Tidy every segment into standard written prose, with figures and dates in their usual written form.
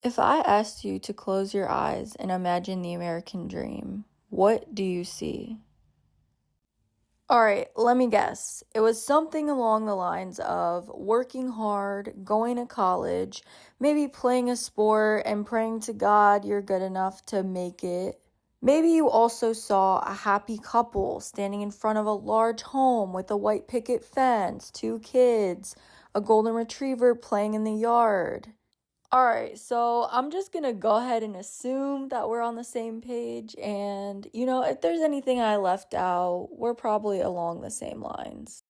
If I asked you to close your eyes and imagine the American dream, what do you see? All right, let me guess. It was something along the lines of working hard, going to college, maybe playing a sport and praying to God you're good enough to make it. Maybe you also saw a happy couple standing in front of a large home with a white picket fence, two kids, a golden retriever playing in the yard. All right, so I'm just gonna go ahead and assume that we're on the same page. And, if there's anything I left out, we're probably along the same lines.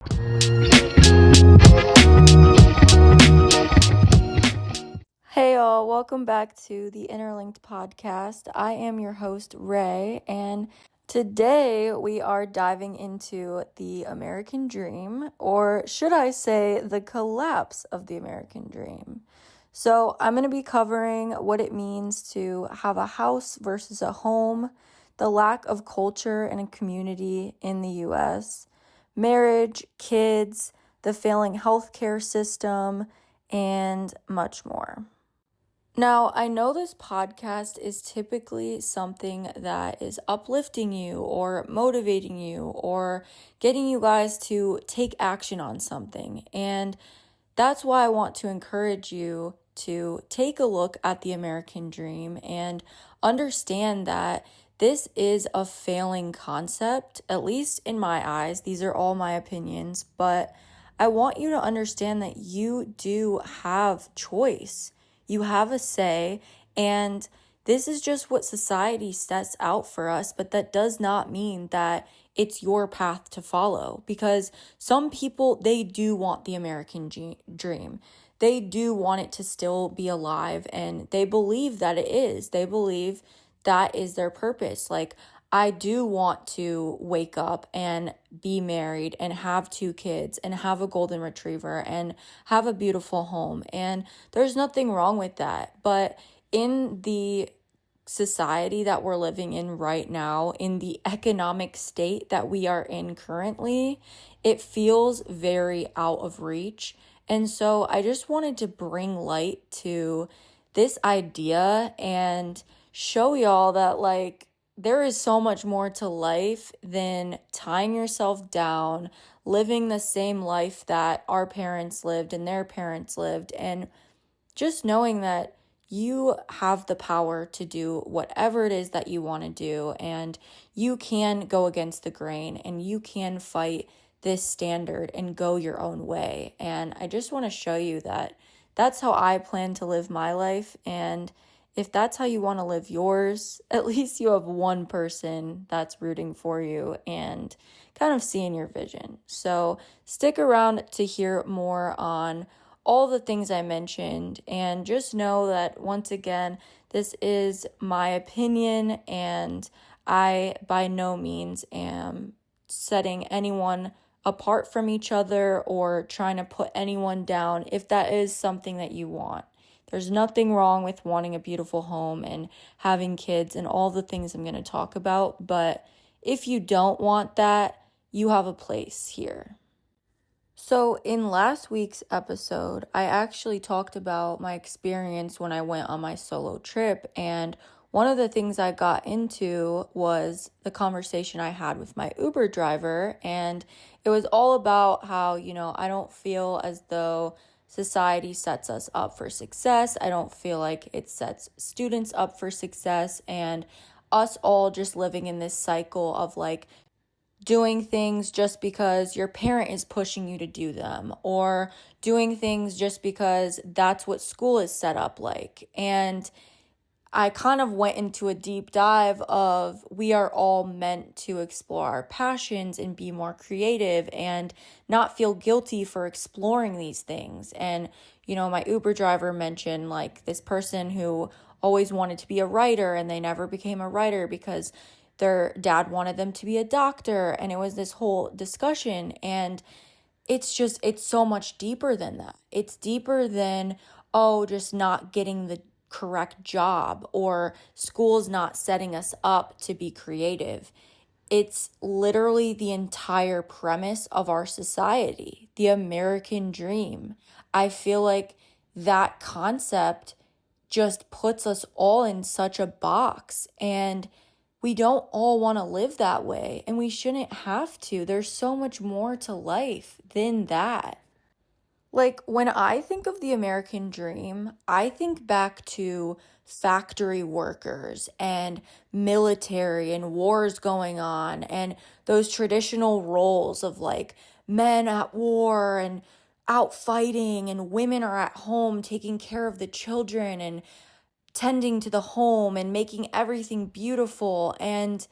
Hey, all, welcome back to the Interlinked podcast. I am your host, Ray, and today we are diving into the American dream, or should I say, the collapse of the American dream. So, I'm going to be covering what it means to have a house versus a home, the lack of culture and a community in the US, marriage, kids, the failing healthcare system, and much more. Now, I know this podcast is typically something that is uplifting you or motivating you or getting you guys to take action on something. And that's why I want to encourage you to take a look at the American dream and understand that this is a failing concept, at least in my eyes. These are all my opinions, but I want you to understand that you do have choice. You have a say, and this is just what society sets out for us, but that does not mean that it's your path to follow, because some people, they do want the American dream. They do want it to still be alive, and they believe that it is. They believe that is their purpose. Like, I do want to wake up and be married and have two kids and have a golden retriever and have a beautiful home. And there's nothing wrong with that. But in the society that we're living in right now, in the economic state that we are in currently, it feels very out of reach. And so I just wanted to bring light to this idea and show y'all that, like, there is so much more to life than tying yourself down, living the same life that our parents lived and their parents lived, and just knowing that you have the power to do whatever it is that you want to do, and you can go against the grain and you can fight this standard and go your own way. And I just want to show you that that's how I plan to live my life. And if that's how you want to live yours, at least you have one person that's rooting for you and kind of seeing your vision. So stick around to hear more on all the things I mentioned, and just know that, once again, this is my opinion, and I by no means am setting anyone apart from each other or trying to put anyone down if that is something that you want. There's nothing wrong with wanting a beautiful home and having kids and all the things I'm going to talk about, but if you don't want that, you have a place here. So in last week's episode, I actually talked about my experience when I went on my solo trip, and one of the things I got into was the conversation I had with my Uber driver, and it was all about how, I don't feel as though society sets us up for success. I don't feel like it sets students up for success, and us all just living in this cycle of, like, doing things just because your parent is pushing you to do them, or doing things just because that's what school is set up like. And I kind of went into a deep dive of, we are all meant to explore our passions and be more creative and not feel guilty for exploring these things. And, my Uber driver mentioned, like, this person who always wanted to be a writer and they never became a writer because their dad wanted them to be a doctor. And it was this whole discussion. And it's so much deeper than that. It's deeper than, just not getting the correct job or school's not setting us up to be creative. It's literally the entire premise of our society, the American dream. I feel like that concept just puts us all in such a box, and we don't all want to live that way, and we shouldn't have to. There's so much more to life than that. Like, when I think of the American dream, I think back to factory workers and military and wars going on and those traditional roles of like men at war and out fighting, and women are at home taking care of the children and tending to the home and making everything beautiful. And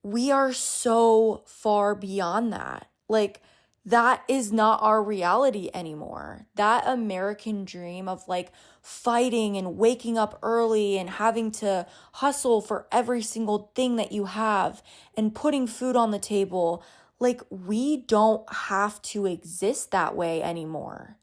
we are so far beyond that. Like, that is not our reality anymore. That American dream of like fighting and waking up early and having to hustle for every single thing that you have and putting food on the table, like, we don't have to exist that way anymore.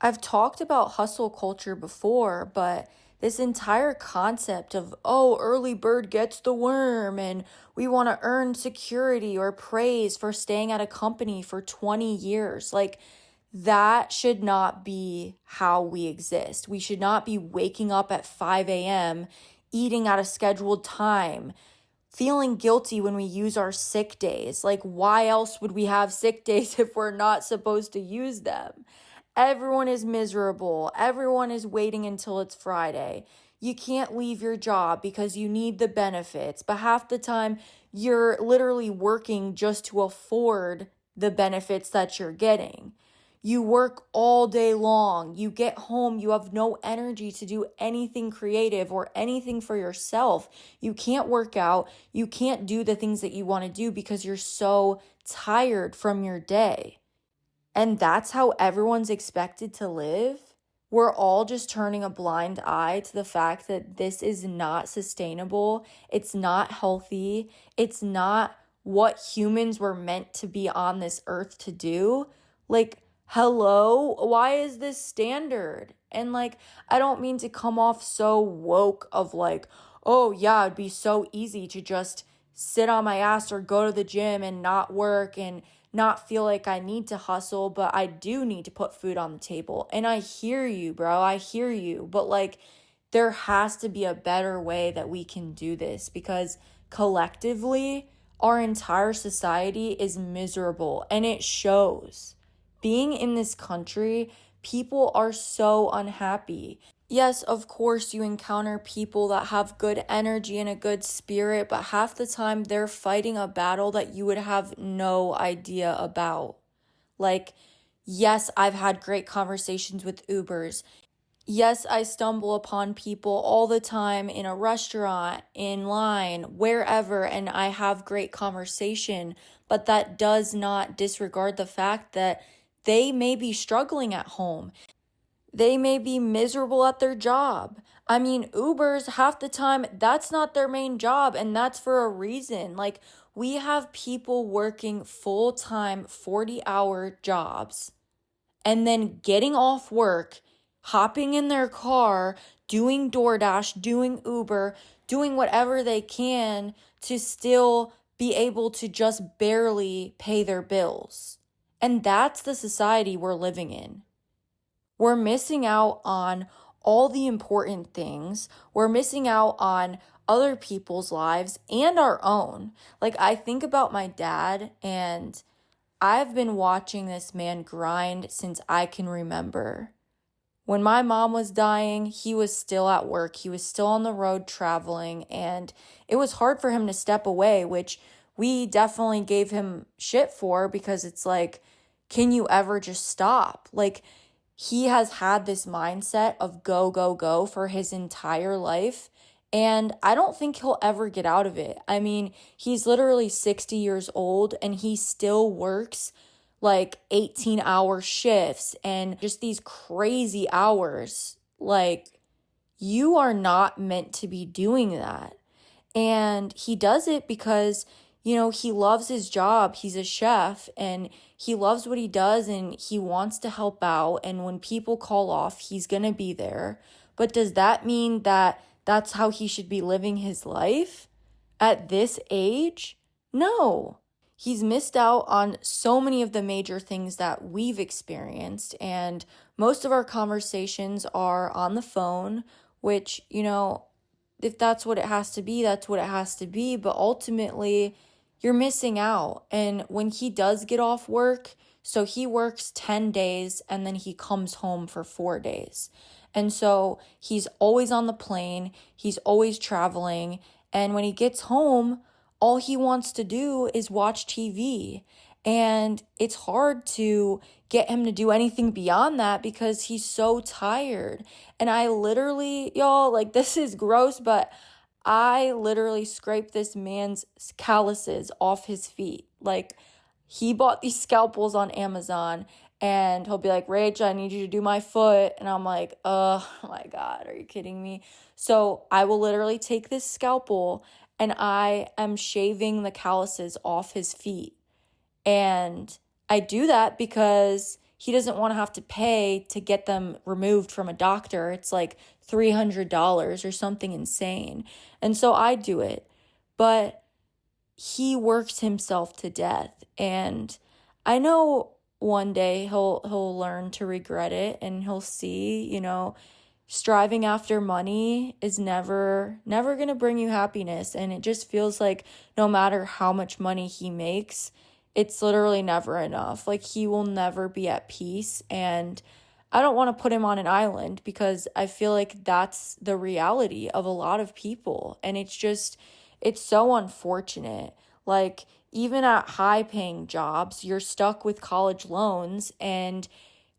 I've talked about hustle culture before, but this entire concept of, oh, early bird gets the worm, and we want to earn security or praise for staying at a company for 20 years, like, that should not be how we exist. We should not be waking up at 5 a.m., eating at a scheduled time, feeling guilty when we use our sick days. Like, why else would we have sick days if we're not supposed to use them? Everyone is miserable. Everyone is waiting until it's Friday. You can't leave your job because you need the benefits, but half the time you're literally working just to afford the benefits that you're getting. You work all day long. You get home, you have no energy to do anything creative or anything for yourself. You can't work out. You can't do the things that you want to do because you're so tired from your day. And that's how everyone's expected to live. We're all just turning a blind eye to the fact that this is not sustainable. It's not healthy. It's not what humans were meant to be on this earth to do. Like, hello, why is this standard? And like, I don't mean to come off so woke of like, oh yeah, it'd be so easy to just sit on my ass or go to the gym and not work and not feel like I need to hustle, but I do need to put food on the table. And I hear you, bro. I hear you. But like, there has to be a better way that we can do this, because collectively, our entire society is miserable, and it shows. Being in this country, people are so unhappy. Yes, of course, you encounter people that have good energy and a good spirit, but half the time they're fighting a battle that you would have no idea about. Like, yes, I've had great conversations with Ubers. Yes, I stumble upon people all the time in a restaurant, in line, wherever, and I have great conversation, but that does not disregard the fact that they may be struggling at home. They may be miserable at their job. I mean, Ubers, half the time, that's not their main job, and that's for a reason. Like, we have people working full-time 40-hour jobs and then getting off work, hopping in their car, doing DoorDash, doing Uber, doing whatever they can to still be able to just barely pay their bills. And that's the society we're living in. We're missing out on all the important things. We're missing out on other people's lives and our own. Like, I think about my dad, and I've been watching this man grind since I can remember. When my mom was dying, he was still at work. He was still on the road traveling, and it was hard for him to step away, which we definitely gave him shit for, because it's like, can you ever just stop? Like, he has had this mindset of go, go, go for his entire life, and I don't think he'll ever get out of it. I mean, he's literally 60 years old, and he still works like 18-hour shifts and just these crazy hours. Like, you are not meant to be doing that. And he does it because, he loves his job. He's a chef, and he loves what he does, and he wants to help out. And when people call off, he's going to be there. But does that mean that that's how he should be living his life at this age? No. He's missed out on so many of the major things that we've experienced, and most of our conversations are on the phone. which, if that's what it has to be, that's what it has to be. But ultimately, you're missing out. And when he does get off work, so he works 10 days and then he comes home for 4 days. And so he's always on the plane, he's always traveling. And when he gets home, all he wants to do is watch TV. And it's hard to get him to do anything beyond that because he's so tired. And I literally, y'all, like, this is gross, but I literally scraped this man's calluses off his feet. Like, he bought these scalpels on Amazon and he'll be like, Rach, I need you to do my foot. And I'm like, oh my God, are you kidding me? So I will literally take this scalpel and I am shaving the calluses off his feet. And I do that because he doesn't want to have to pay to get them removed from a doctor. It's like $300 or something insane. And so I do it. But he works himself to death. And I know one day he'll learn to regret it and he'll see, striving after money is never going to bring you happiness. And it just feels like no matter how much money he makes, it's literally never enough. Like, he will never be at peace. And I don't want to put him on an island because I feel like that's the reality of a lot of people. And it's so unfortunate. Like, even at high paying jobs, you're stuck with college loans, and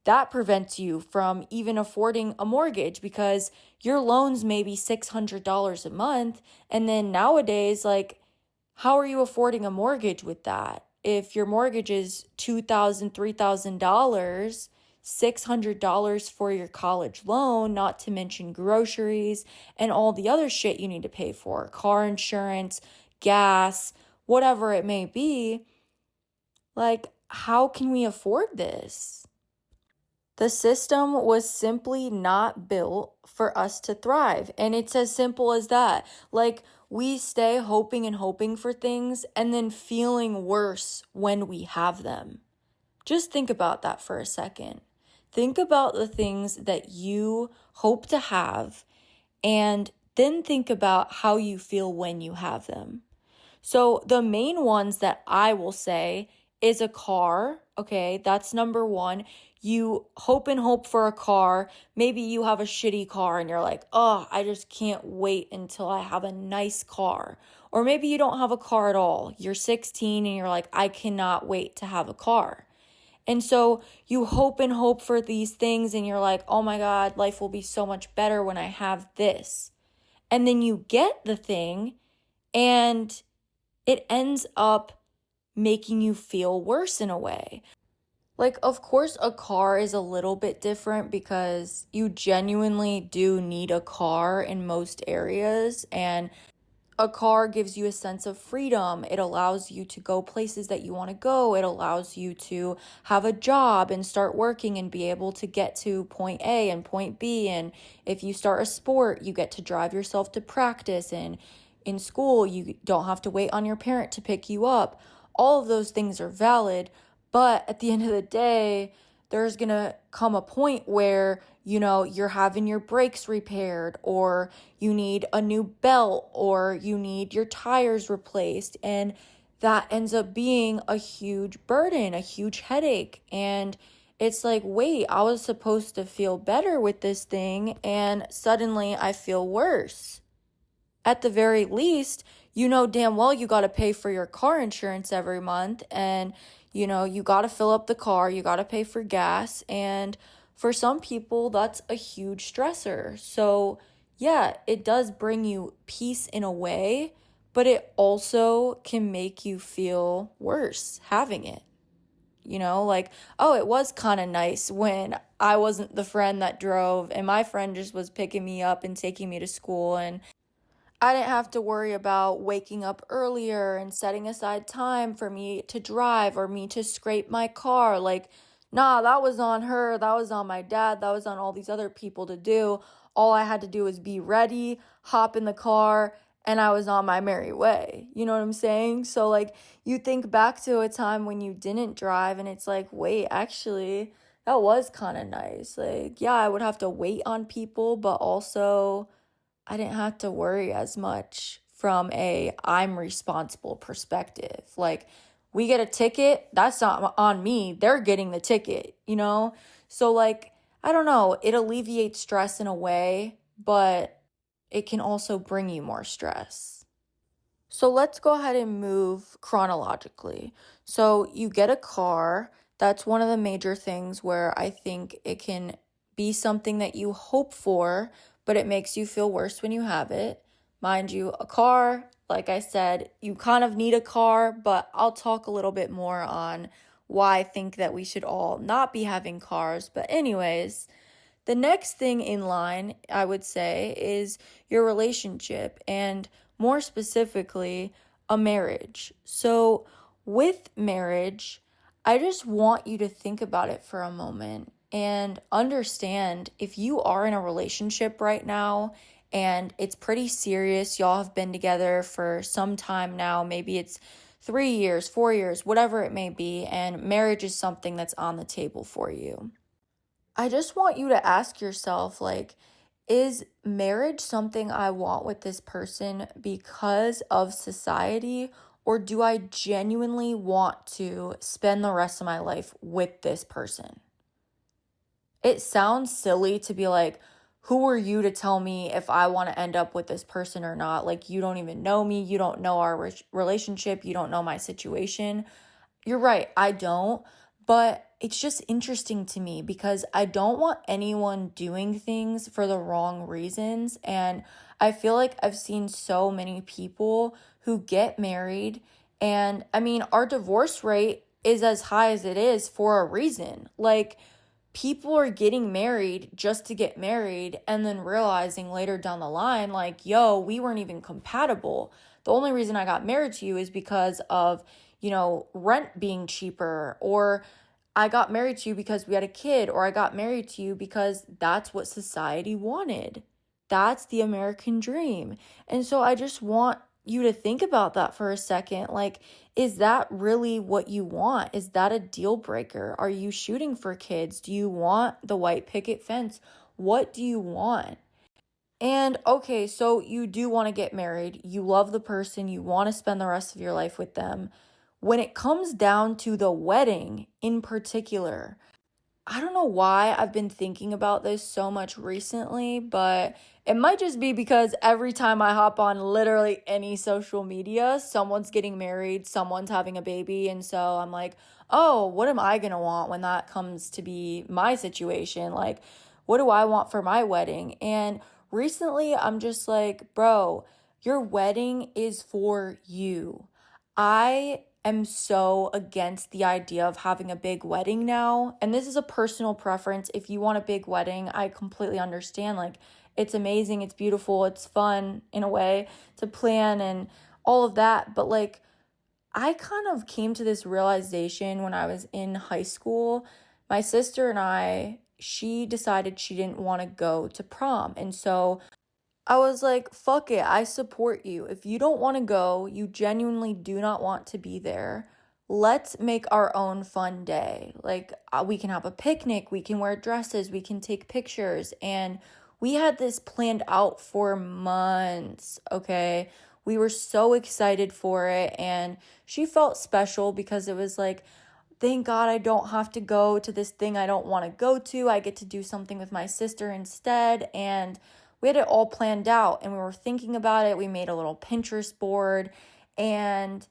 that prevents you from even affording a mortgage because your loans may be $600 a month. And then nowadays, like, how are you affording a mortgage with that? If your mortgage is $2,000, $3,000, $600 for your college loan, not to mention groceries and all the other shit you need to pay for, car insurance, gas, whatever it may be, like, how can we afford this? The system was simply not built for us to thrive. And it's as simple as that. Like, we stay hoping and hoping for things and then feeling worse when we have them. Just think about that for a second. Think about the things that you hope to have, and then think about how you feel when you have them. So the main ones that I will say is a car. Okay, that's number one. You hope and hope for a car. Maybe you have a shitty car and you're like, oh, I just can't wait until I have a nice car. Or maybe you don't have a car at all. You're 16 and you're like, I cannot wait to have a car. And so you hope and hope for these things and you're like, oh my God, life will be so much better when I have this. And then you get the thing and it ends up making you feel worse in a way. Like, of course, a car is a little bit different because you genuinely do need a car in most areas, and a car gives you a sense of freedom. It allows you to go places that you want to go. It allows you to have a job and start working and be able to get to point A and point B. And if you start a sport, you get to drive yourself to practice. And in school, you don't have to wait on your parent to pick you up. All of those things are valid. But at the end of the day, there's going to come a point where, you're having your brakes repaired, or you need a new belt, or you need your tires replaced. And that ends up being a huge burden, a huge headache. And it's like, wait, I was supposed to feel better with this thing, and suddenly I feel worse. At the very least, damn well you got to pay for your car insurance every month, and you got to fill up the car, you got to pay for gas, and for some people that's a huge stressor. So yeah, it does bring you peace in a way, but it also can make you feel worse having it. Like, oh, it was kind of nice when I wasn't the friend that drove and my friend just was picking me up and taking me to school, and I didn't have to worry about waking up earlier and setting aside time for me to drive or me to scrape my car. Like, nah, that was on her. That was on my dad. That was on all these other people to do. All I had to do was be ready, hop in the car, and I was on my merry way. You know what I'm saying? So, like, you think back to a time when you didn't drive and it's like, wait, actually, that was kind of nice. Like, yeah, I would have to wait on people, but also I didn't have to worry as much from a I'm responsible perspective. Like, we get a ticket, that's not on me. They're getting the ticket, you know? So, like, I don't know, it alleviates stress in a way, but it can also bring you more stress. So let's go ahead and move chronologically. So you get a car. That's one of the major things where I think it can be something that you hope for, but it makes you feel worse when you have it. Mind you, a car, like I said, you kind of need a car, but I'll talk a little bit more on why I think that we should all not be having cars. But, anyways, the next thing in line, I would say, is your relationship, and more specifically, a marriage. So, with marriage, I just want you to think about it for a moment and understand if you are in a relationship right now and it's pretty serious, y'all have been together for some time now, maybe it's 3 years, 4 years, whatever it may be, and marriage is something that's on the table for you. I just want you to ask yourself, like, is marriage something I want with this person because of society, or do I genuinely want to spend the rest of my life with this person? It sounds silly to be like, who are you to tell me if I want to end up with this person or not? Like, you don't even know me. You don't know our relationship. You don't know my situation. You're right, I don't, but it's just interesting to me because I don't want anyone doing things for the wrong reasons. And I feel like I've seen so many people who get married. And I mean, our divorce rate is as high as it is for a reason. Like, people are getting married just to get married and then realizing later down the line, like, yo, we weren't even compatible. The only reason I got married to you is because of, rent being cheaper, or I got married to you because we had a kid, or I got married to you because that's what society wanted. That's the American dream. And so I just want you to think about that for a second. Like, is that really what you want? Is that a deal breaker? Are you shooting for kids? Do you want the white picket fence? What do you want? And okay, so you do want to get married. You love the person. You want to spend the rest of your life with them. When it comes down to the wedding in particular, I don't know why I've been thinking about this so much recently, but it might just be because every time I hop on literally any social media, someone's getting married, someone's having a baby, and so I'm like, oh, what am I gonna want when that comes to be my situation? Like, what do I want for my wedding? And recently, I'm just like, bro, your wedding is for you. I am so against the idea of having a big wedding now. And this is a personal preference. If you want a big wedding, I completely understand. Like, it's amazing, it's beautiful, it's fun in a way to plan and all of that. But like, I kind of came to this realization when I was in high school. My sister and she decided she didn't want to go to prom. And so I was like, fuck it, I support you. If you don't want to go, you genuinely do not want to be there, let's make our own fun day. Like, we can have a picnic, we can wear dresses, we can take pictures. And we had this planned out for months, okay? We were so excited for it. And she felt special because it was like, thank God I don't have to go to this thing I don't want to go to. I get to do something with my sister instead. And we had it all planned out and we were thinking about it. We made a little Pinterest board, and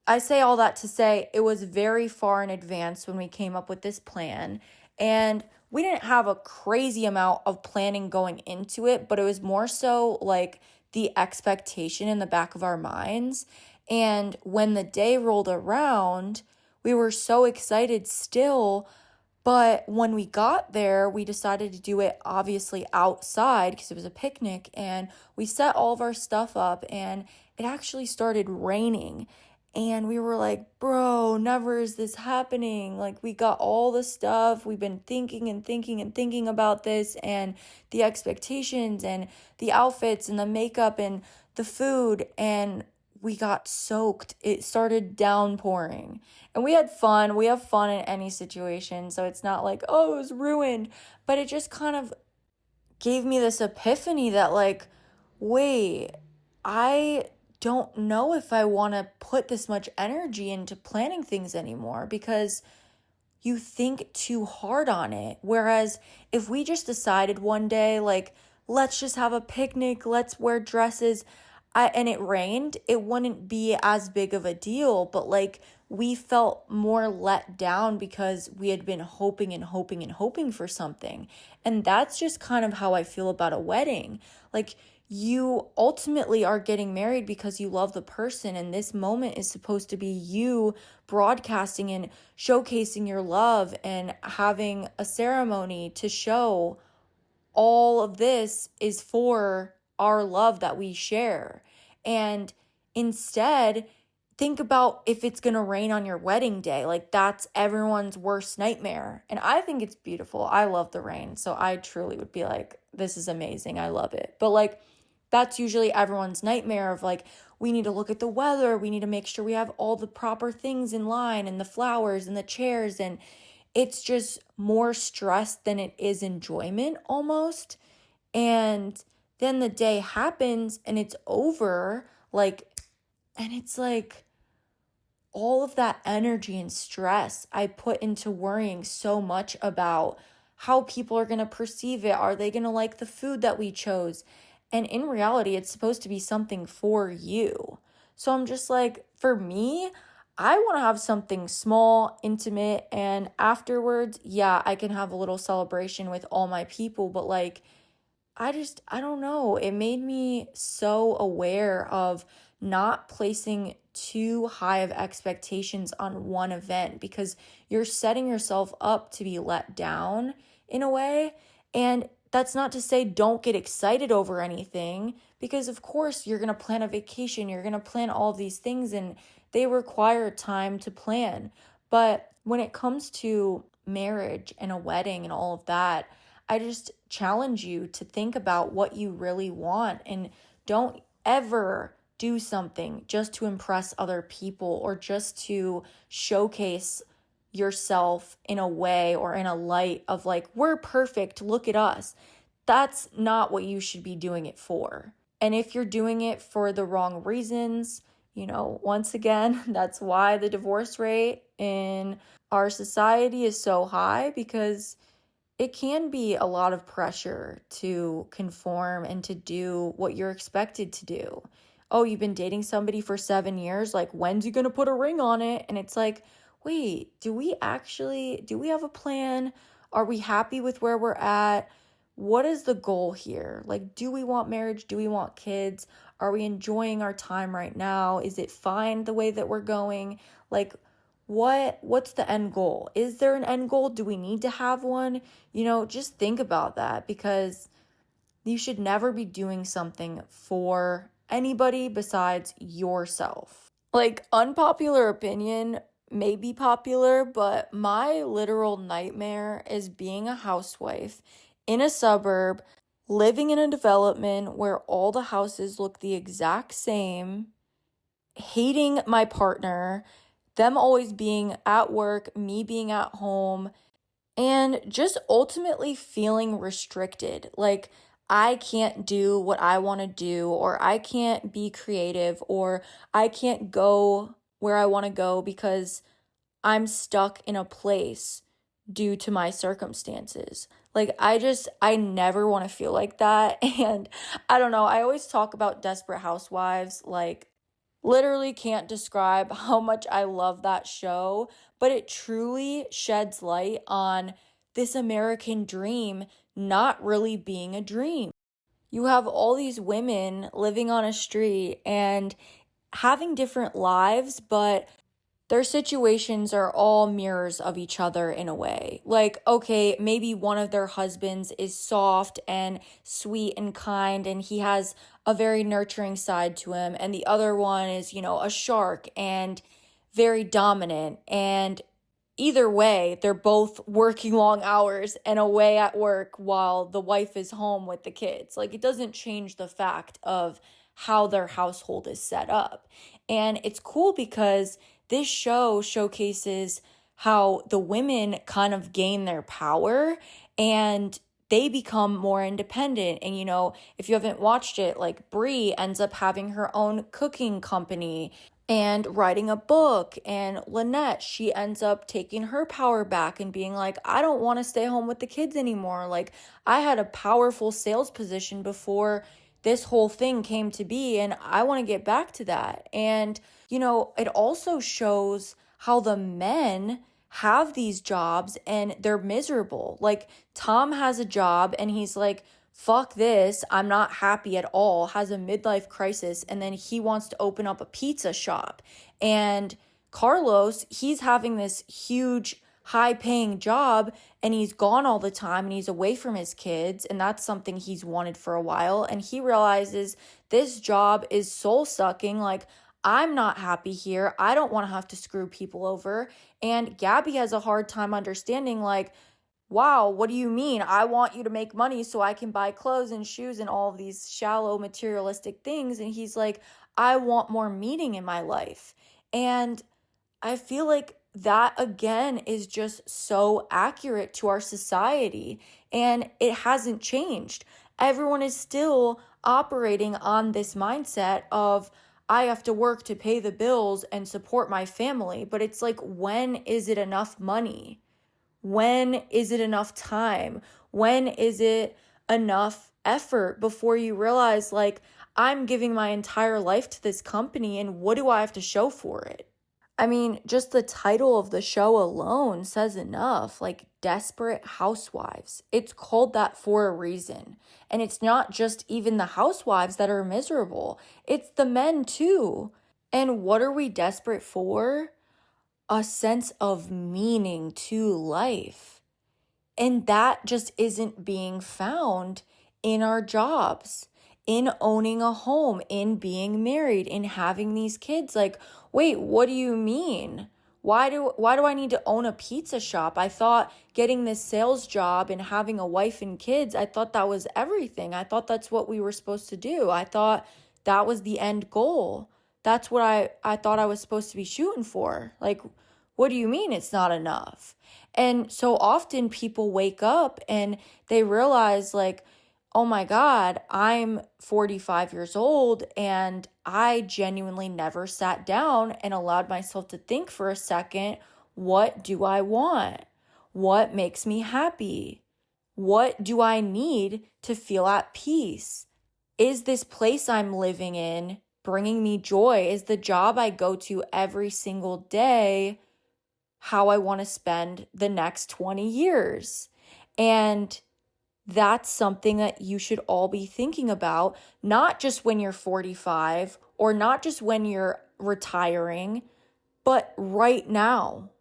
I say all that to say it was very far in advance when we came up with this plan, and we didn't have a crazy amount of planning going into it, but it was more so like the expectation in the back of our minds. And when the day rolled around, we were so excited still. But when we got there, we decided to do it obviously outside because it was a picnic, and we set all of our stuff up, and it actually started raining. And we were like, bro, never is this happening. Like, we got all the stuff. We've been thinking and thinking and thinking about this, and the expectations and the outfits and the makeup and the food. And we got soaked. It started downpouring. And we had fun. We have fun in any situation. So it's not like, oh, it was ruined. But it just kind of gave me this epiphany that, like, wait, I don't know if I want to put this much energy into planning things anymore because you think too hard on it. Whereas if we just decided one day, like, let's just have a picnic, let's wear dresses, and it rained, it wouldn't be as big of a deal. But like, we felt more let down because we had been hoping and hoping and hoping for something. And that's just kind of how I feel about a wedding. Like, you ultimately are getting married because you love the person, and this moment is supposed to be you broadcasting and showcasing your love and having a ceremony to show all of this is for our love that we share. And instead, think about if it's going to rain on your wedding day. Like, that's everyone's worst nightmare. And I think it's beautiful. I love the rain. So I truly would be like, this is amazing. I love it. But like, that's usually everyone's nightmare of like, we need to look at the weather. We need to make sure we have all the proper things in line and the flowers and the chairs. And it's just more stress than it is enjoyment almost. And then the day happens and it's over. Like, and it's like all of that energy and stress I put into worrying so much about how people are going to perceive it. Are they going to like the food that we chose? And in reality, it's supposed to be something for you. So I'm just like, for me, I want to have something small, intimate, and afterwards, yeah, I can have a little celebration with all my people. But like, I don't know. It made me so aware of not placing too high of expectations on one event because you're setting yourself up to be let down in a way. And that's not to say don't get excited over anything, because of course you're going to plan a vacation, you're going to plan all these things, and they require time to plan. But when it comes to marriage and a wedding and all of that, I just challenge you to think about what you really want, and don't ever do something just to impress other people or just to showcase yourself in a way or in a light of like, we're perfect, look at us. That's not what you should be doing it for. And if you're doing it for the wrong reasons, once again, that's why the divorce rate in our society is so high, because it can be a lot of pressure to conform and to do what you're expected to do. Oh, you've been dating somebody for 7 years, like, when's you gonna put a ring on it? And it's like, wait, do we have a plan? Are we happy with where we're at? What is the goal here? Like, do we want marriage? Do we want kids? Are we enjoying our time right now? Is it fine the way that we're going? Like, what's the end goal? Is there an end goal? Do we need to have one? Just think about that, because you should never be doing something for anybody besides yourself. Like, unpopular opinion may be popular, but my literal nightmare is being a housewife in a suburb, living in a development where all the houses look the exact same, hating my partner, them always being at work, me being at home, and just ultimately feeling restricted. Like, I can't do what I want to do, or I can't be creative, or I can't go where I want to go because I'm stuck in a place due to my circumstances. Like, I never want to feel like that. And I don't know, I always talk about Desperate Housewives, like, literally can't describe how much I love that show, but it truly sheds light on this American dream not really being a dream. You have all these women living on a street and having different lives, but their situations are all mirrors of each other in a way. Like, okay, maybe one of their husbands is soft and sweet and kind, and he has a very nurturing side to him, and the other one is, a shark and very dominant. And either way, they're both working long hours and away at work while the wife is home with the kids. Like, it doesn't change the fact of how their household is set up. And it's cool because this show showcases how the women kind of gain their power and they become more independent. And, if you haven't watched it, like Brie ends up having her own cooking company and writing a book. And Lynette, she ends up taking her power back and being like, I don't want to stay home with the kids anymore. Like, I had a powerful sales position before this whole thing came to be, and I want to get back to that. And, it also shows how the men have these jobs and they're miserable. Like, Tom has a job and he's like, fuck this, I'm not happy at all, has a midlife crisis, and then he wants to open up a pizza shop. And Carlos, he's having this huge, high-paying job, and he's gone all the time, and he's away from his kids, and that's something he's wanted for a while, and he realizes this job is soul-sucking, like, I'm not happy here, I don't want to have to screw people over, and Gabby has a hard time understanding, like, wow, what do you mean? I want you to make money so I can buy clothes and shoes and all of these shallow materialistic things. And he's like, I want more meaning in my life. And I feel like that again is just so accurate to our society, and it hasn't changed. Everyone is still operating on this mindset of, I have to work to pay the bills and support my family. But it's like, when is it enough money? When is it enough time? When is it enough effort before you realize, like, I'm giving my entire life to this company and what do I have to show for it? I mean, just the title of the show alone says enough, like Desperate Housewives. It's called that for a reason. And it's not just even the housewives that are miserable, it's the men too. And what are we desperate for? A sense of meaning to life. And that just isn't being found in our jobs, in owning a home, in being married, in having these kids. Like, wait, what do you mean? Why do I need to own a pizza shop? I thought getting this sales job and having a wife and kids, I thought that was everything. I thought that's what we were supposed to do. I thought that was the end goal. That's what I thought I was supposed to be shooting for. Like, what do you mean it's not enough? And so often people wake up and they realize, like, oh my God, I'm 45 years old and I genuinely never sat down and allowed myself to think for a second, what do I want? What makes me happy? What do I need to feel at peace? Is this place I'm living in bringing me joy? Is the job I go to every single day how I want to spend the next 20 years? And that's something that you should all be thinking about, not just when you're 45 or not just when you're retiring, but right now.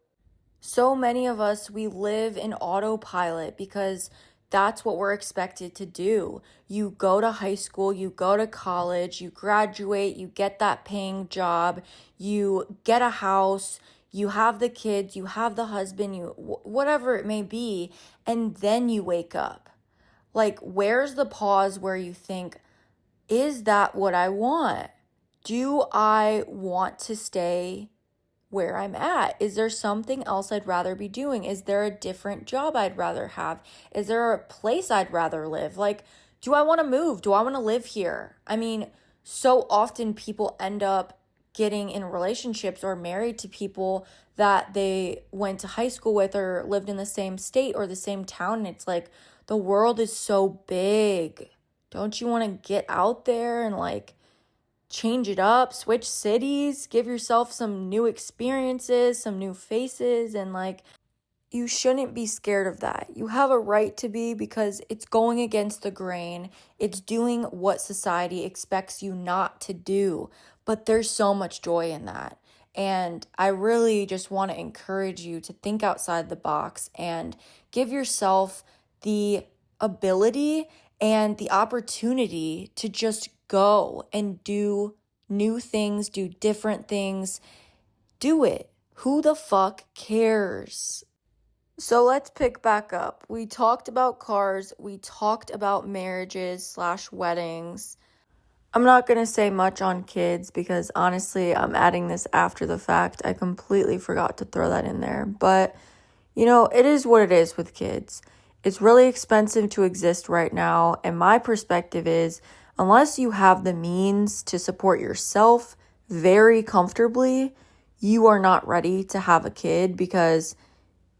So many of us, we live in autopilot because that's what we're expected to do. You go to high school, you go to college, you graduate, you get that paying job, you get a house, you have the kids, you have the husband, whatever it may be, and then you wake up. Like, where's the pause where you think, is that what I want? Do I want to stay where I'm at? Is there something else I'd rather be doing? Is there a different job I'd rather have? Is there a place I'd rather live? Like, do I want to move? Do I want to live here? I mean, so often people end up getting in relationships or married to people that they went to high school with or lived in the same state or the same town. And it's like, the world is so big. Don't you want to get out there and like change it up, switch cities, give yourself some new experiences, some new faces, and like, you shouldn't be scared of that. You have a right to be, because it's going against the grain. It's doing what society expects you not to do. But there's so much joy in that. And I really just want to encourage you to think outside the box and give yourself the ability and the opportunity to just go and do new things, do different things. Do it. Who the fuck cares? So let's pick back up. We talked about cars. We talked about marriages / weddings. I'm not going to say much on kids because honestly, I'm adding this after the fact. I completely forgot to throw that in there. But, it is what it is with kids. It's really expensive to exist right now. And my perspective is, unless you have the means to support yourself very comfortably, you are not ready to have a kid because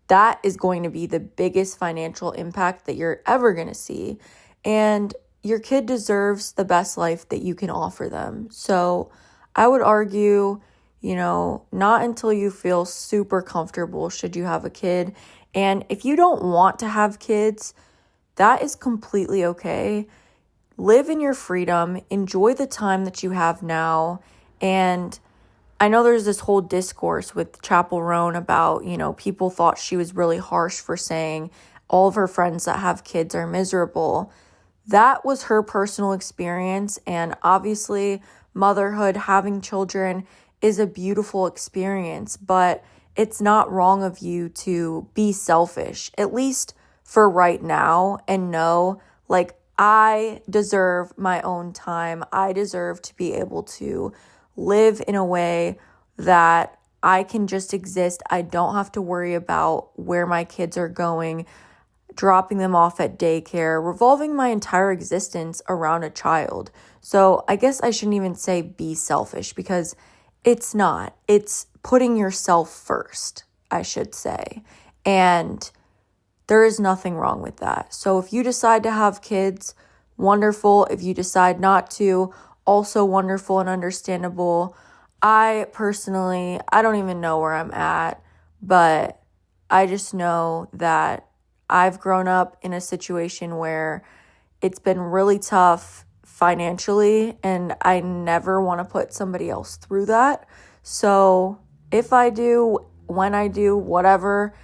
that is going to be the biggest financial impact that you're ever going to see. And your kid deserves the best life that you can offer them. So I would argue, not until you feel super comfortable should you have a kid. And if you don't want to have kids, that is completely okay. Live in your freedom, enjoy the time that you have now. And I know there's this whole discourse with Chapel Roan about, people thought she was really harsh for saying all of her friends that have kids are miserable. That was her personal experience, and obviously motherhood, having children is a beautiful experience, but it's not wrong of you to be selfish, at least for right now, and know, I deserve my own time. I deserve to be able to live in a way that I can just exist. I don't have to worry about where my kids are going, dropping them off at daycare, revolving my entire existence around a child. So I guess I shouldn't even say be selfish because it's not. It's putting yourself first, I should say. And there is nothing wrong with that. So if you decide to have kids, wonderful. If you decide not to, also wonderful and understandable. I personally, I don't even know where I'm at, but I just know that I've grown up in a situation where it's been really tough financially, and I never want to put somebody else through that. So if I do, when I do, whatever,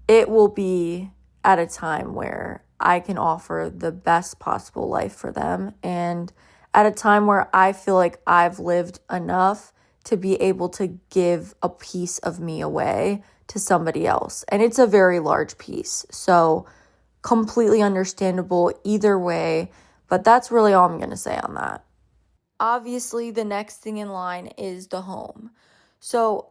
it will be at a time where I can offer the best possible life for them, and at a time where I feel like I've lived enough to be able to give a piece of me away to somebody else. And it's a very large piece. So completely understandable either way. But that's really all I'm going to say on that. Obviously, the next thing in line is the home. So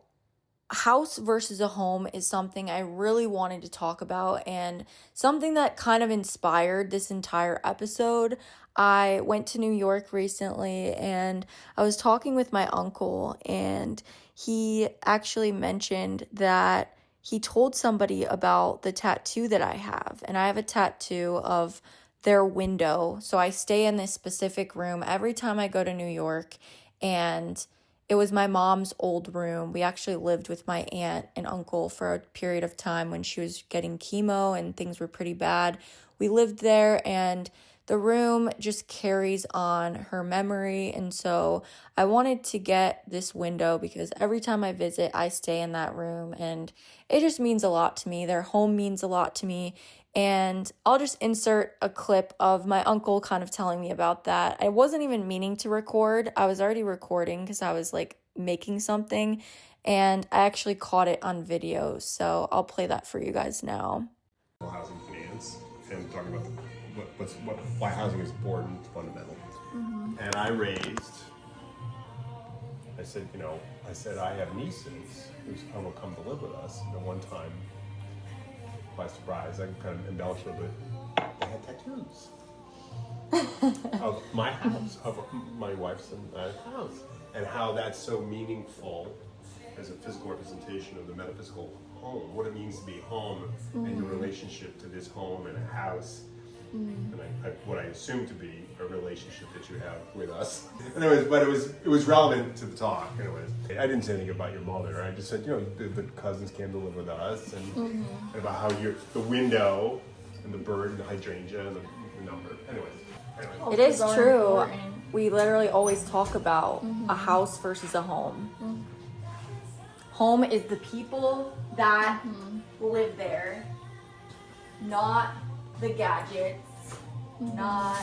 house versus a home is something I really wanted to talk about and something that kind of inspired this entire episode. I went to New York recently and I was talking with my uncle, and he actually mentioned that he told somebody about the tattoo that I have. And I have a tattoo of their window. So I stay in this specific room every time I go to New York, and it was my mom's old room. We actually lived with my aunt and uncle for a period of time when she was getting chemo and things were pretty bad. We lived there, and the room just carries on her memory. And so I wanted to get this window because every time I visit, I stay in that room, and it just means a lot to me. Their home means a lot to me. And I'll just insert a clip of my uncle kind of telling me about that. I wasn't even meaning to record. I was already recording because I was making something, and I actually caught it on video. So I'll play that for you guys now. Housing finance and talking about why housing is important, fundamental. Mm-hmm. And I said I have nieces who will come to live with us. And one time, by surprise, I kind of embellish a little bit, they had tattoos of my house, of my wife's and my house, and how that's so meaningful as a physical representation of the metaphysical home, what it means to be home, mm-hmm. and your relationship to this home and a house, mm-hmm. and what I assume to be a relationship that you have with us. And it was relevant to the talk. Anyways, I didn't say anything about your mother. I just said, the cousins came to live with us, and, mm-hmm. and about how the window and the bird and the hydrangea and the number. Anyways. It is true. We literally always talk about mm-hmm. a house versus a home. Mm-hmm. Home is the people that mm-hmm. live there, not the gadgets, mm-hmm. not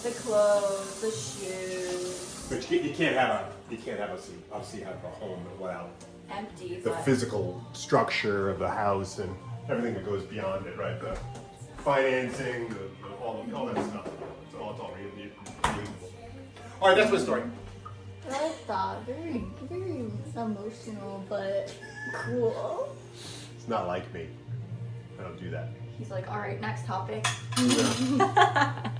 the clothes, the shoes. But you can't have obviously have a home without empty. The physical structure of the house and everything that goes beyond it, right? The financing, all that stuff. It's all really beautiful. All right, that's my story. I like that. Very, very emotional, but cool. It's not like me. I don't do that. He's like, all right, next topic. Yeah.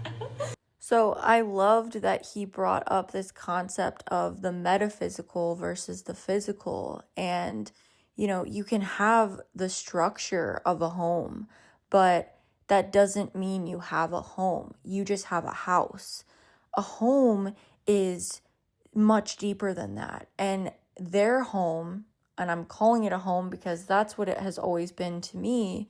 So I loved that he brought up this concept of the metaphysical versus the physical. And, you can have the structure of a home, but that doesn't mean you have a home. You just have a house. A home is much deeper than that. And their home, and I'm calling it a home because that's what it has always been to me,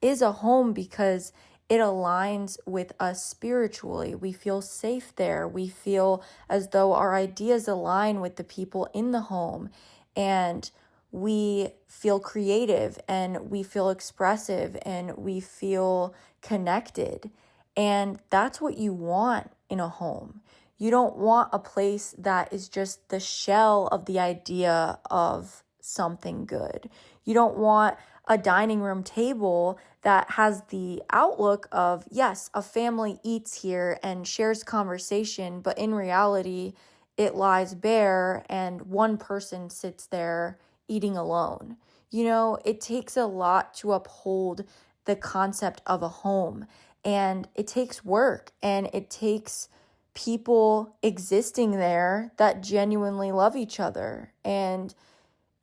is a home because it aligns with us spiritually. We feel safe there. We feel as though our ideas align with the people in the home, and we feel creative and we feel expressive and we feel connected. And that's what you want in a home. You don't want a place that is just the shell of the idea of something good. You don't want a dining room table that has the outlook of, yes, a family eats here and shares conversation, but in reality, it lies bare and one person sits there eating alone. It takes a lot to uphold the concept of a home, and it takes work, and it takes people existing there that genuinely love each other. And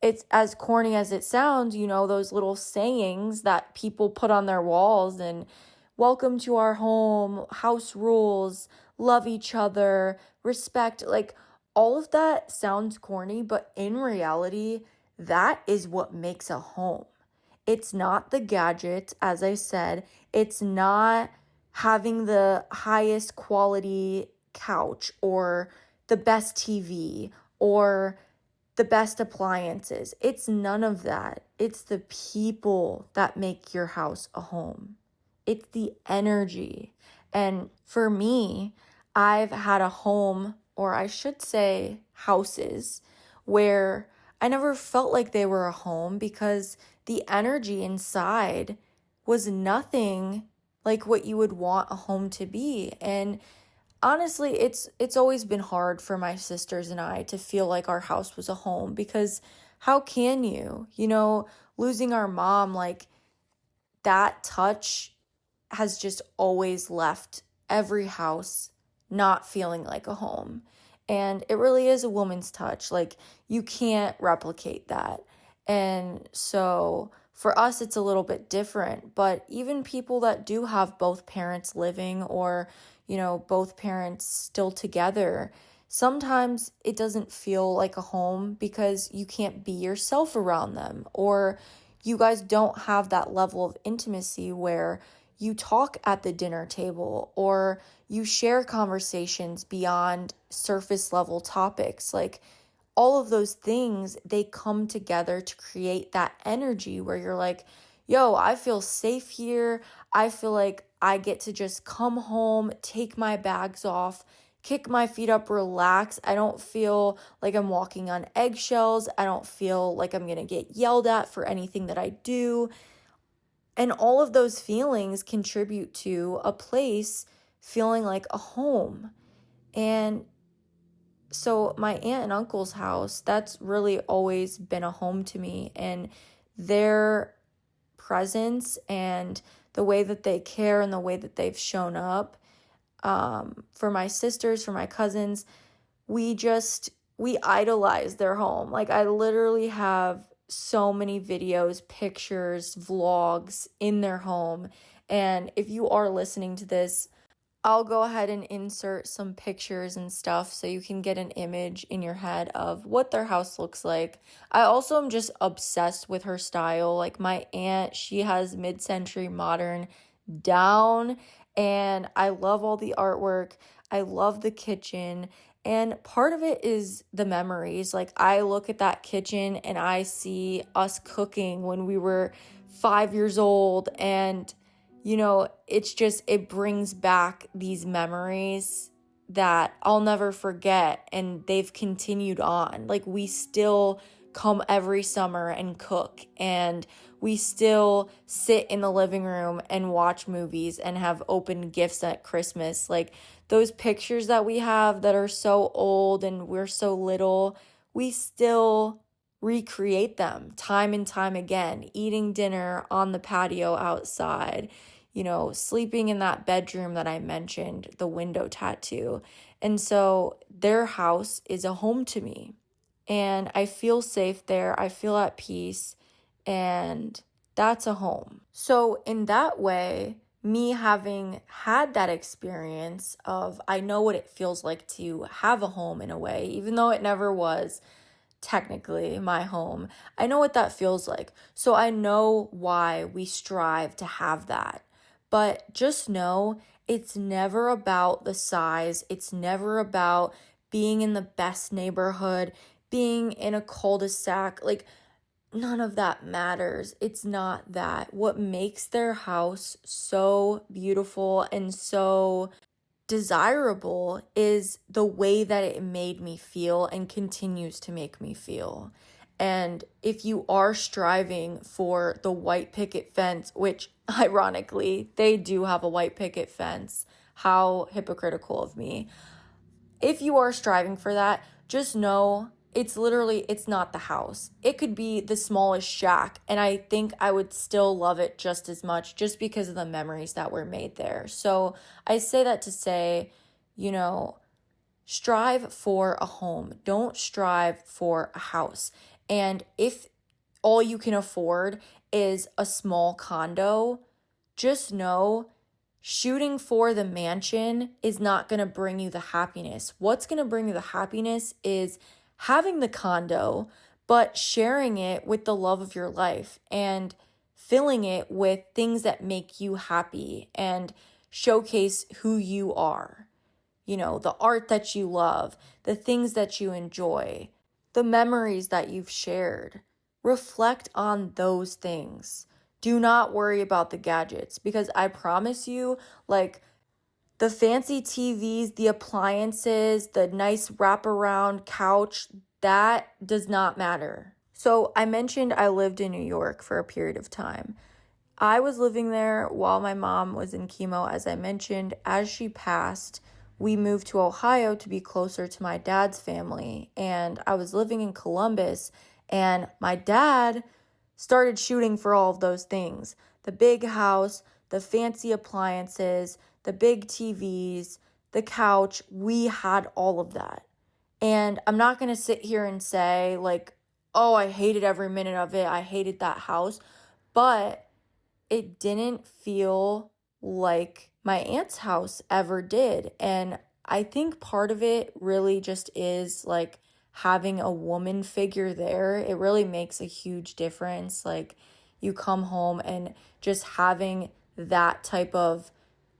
it's as corny as it sounds, those little sayings that people put on their walls and welcome to our home, house rules, love each other, respect, like all of that sounds corny, but in reality, that is what makes a home. It's not the gadgets, as I said, it's not having the highest quality couch or the best TV or the best appliances. It's none of that. It's the people that make your house a home. It's the energy. And for me, I've had a home, or I should say houses, where I never felt like they were a home because the energy inside was nothing like what you would want a home to be. And honestly, it's always been hard for my sisters and I to feel like our house was a home because how can you? Losing our mom, like that touch has just always left every house not feeling like a home. And it really is a woman's touch. Like you can't replicate that. And so for us, it's a little bit different. But even people that do have both parents living or, both parents still together, sometimes it doesn't feel like a home because you can't be yourself around them, or you guys don't have that level of intimacy where you talk at the dinner table or you share conversations beyond surface level topics. Like all of those things, they come together to create that energy where you're like, yo, I feel safe here. I feel like I get to just come home, take my bags off, kick my feet up, relax. I don't feel like I'm walking on eggshells. I don't feel like I'm going to get yelled at for anything that I do. And all of those feelings contribute to a place feeling like a home. And so my aunt and uncle's house, that's really always been a home to me. And their presence and the way that they care and the way that they've shown up, for my sisters, for my cousins, we idolize their home. Like I literally have so many videos, pictures, vlogs in their home. And if you are listening to this, I'll go ahead and insert some pictures and stuff so you can get an image in your head of what their house looks like. I also am just obsessed with her style. Like my aunt, she has mid-century modern down, and I love all the artwork. I love the kitchen. And part of it is the memories. Like I look at that kitchen and I see us cooking when we were 5 years old, and it brings back these memories that I'll never forget, and they've continued on. Like we still come every summer and cook, and we still sit in the living room and watch movies and have open gifts at Christmas. Like those pictures that we have that are so old and we're so little, we still recreate them time and time again, eating dinner on the patio outside, sleeping in that bedroom that I mentioned, the window tattoo. And so their house is a home to me. And I feel safe there. I feel at peace. And that's a home. So in that way, me having had that experience of, I know what it feels like to have a home in a way, even though it never was technically my home. I know what that feels like. So I know why we strive to have that. But just know it's never about the size. It's never about being in the best neighborhood, being in a cul-de-sac. Like, none of that matters. It's not that. What makes their house so beautiful and so desirable is the way that it made me feel and continues to make me feel. And if you are striving for the white picket fence, which ironically, they do have a white picket fence, how hypocritical of me. If you are striving for that, just know it's not the house. It could be the smallest shack, and I think I would still love it just as much just because of the memories that were made there. So I say that to say, strive for a home. Don't strive for a house. And if all you can afford is a small condo, just know shooting for the mansion is not going to bring you the happiness. What's going to bring you the happiness is having the condo, but sharing it with the love of your life and filling it with things that make you happy and showcase who you are. The art that you love, the things that you enjoy, the memories that you've shared. Reflect on those things. Do not worry about the gadgets, because I promise you, the fancy TVs, the appliances, the nice wraparound couch, that does not matter. So I mentioned I lived in New York for a period of time. I was living there while my mom was in chemo, as I mentioned. As she passed, we moved to Ohio to be closer to my dad's family. And I was living in Columbus, and my dad started shooting for all of those things. The big house, the fancy appliances, the big TVs, the couch. We had all of that. And I'm not going to sit here and say, oh, I hated every minute of it. I hated that house. But it didn't feel like my aunt's house ever did. And I think part of it really just is having a woman figure there. It really makes a huge difference. You come home and just having that type of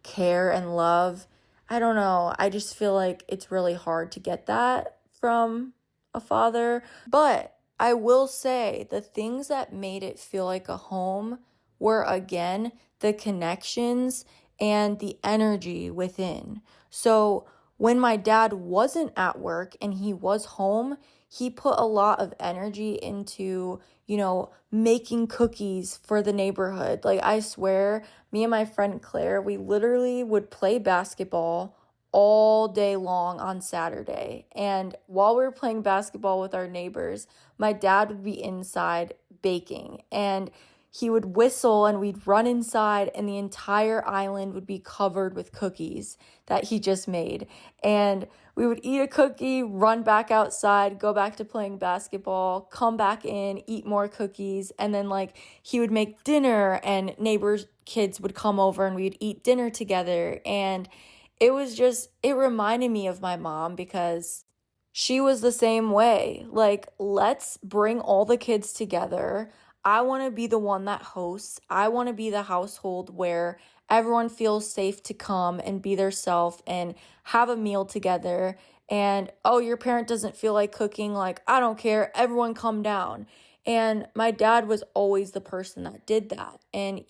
care and love. I don't know. I just feel like it's really hard to get that from a father. But I will say the things that made it feel like a home were, again, the connections and the energy within. So when my dad wasn't at work and he was home, he put a lot of energy into, making cookies for the neighborhood. I swear, me and my friend Claire, we literally would play basketball all day long on Saturday. And while we were playing basketball with our neighbors, my dad would be inside baking, and he would whistle and we'd run inside, and the entire island would be covered with cookies that he just made. And we would eat a cookie, run back outside, go back to playing basketball, come back in, eat more cookies. And then he would make dinner, and neighbors' kids would come over and we'd eat dinner together. And it reminded me of my mom, because she was the same way. Let's bring all the kids together. I want to be the one that hosts. I want to be the household where everyone feels safe to come and be their self and have a meal together. And, oh, your parent doesn't feel like cooking. I don't care. Everyone come down. And my dad was always the person that did that. And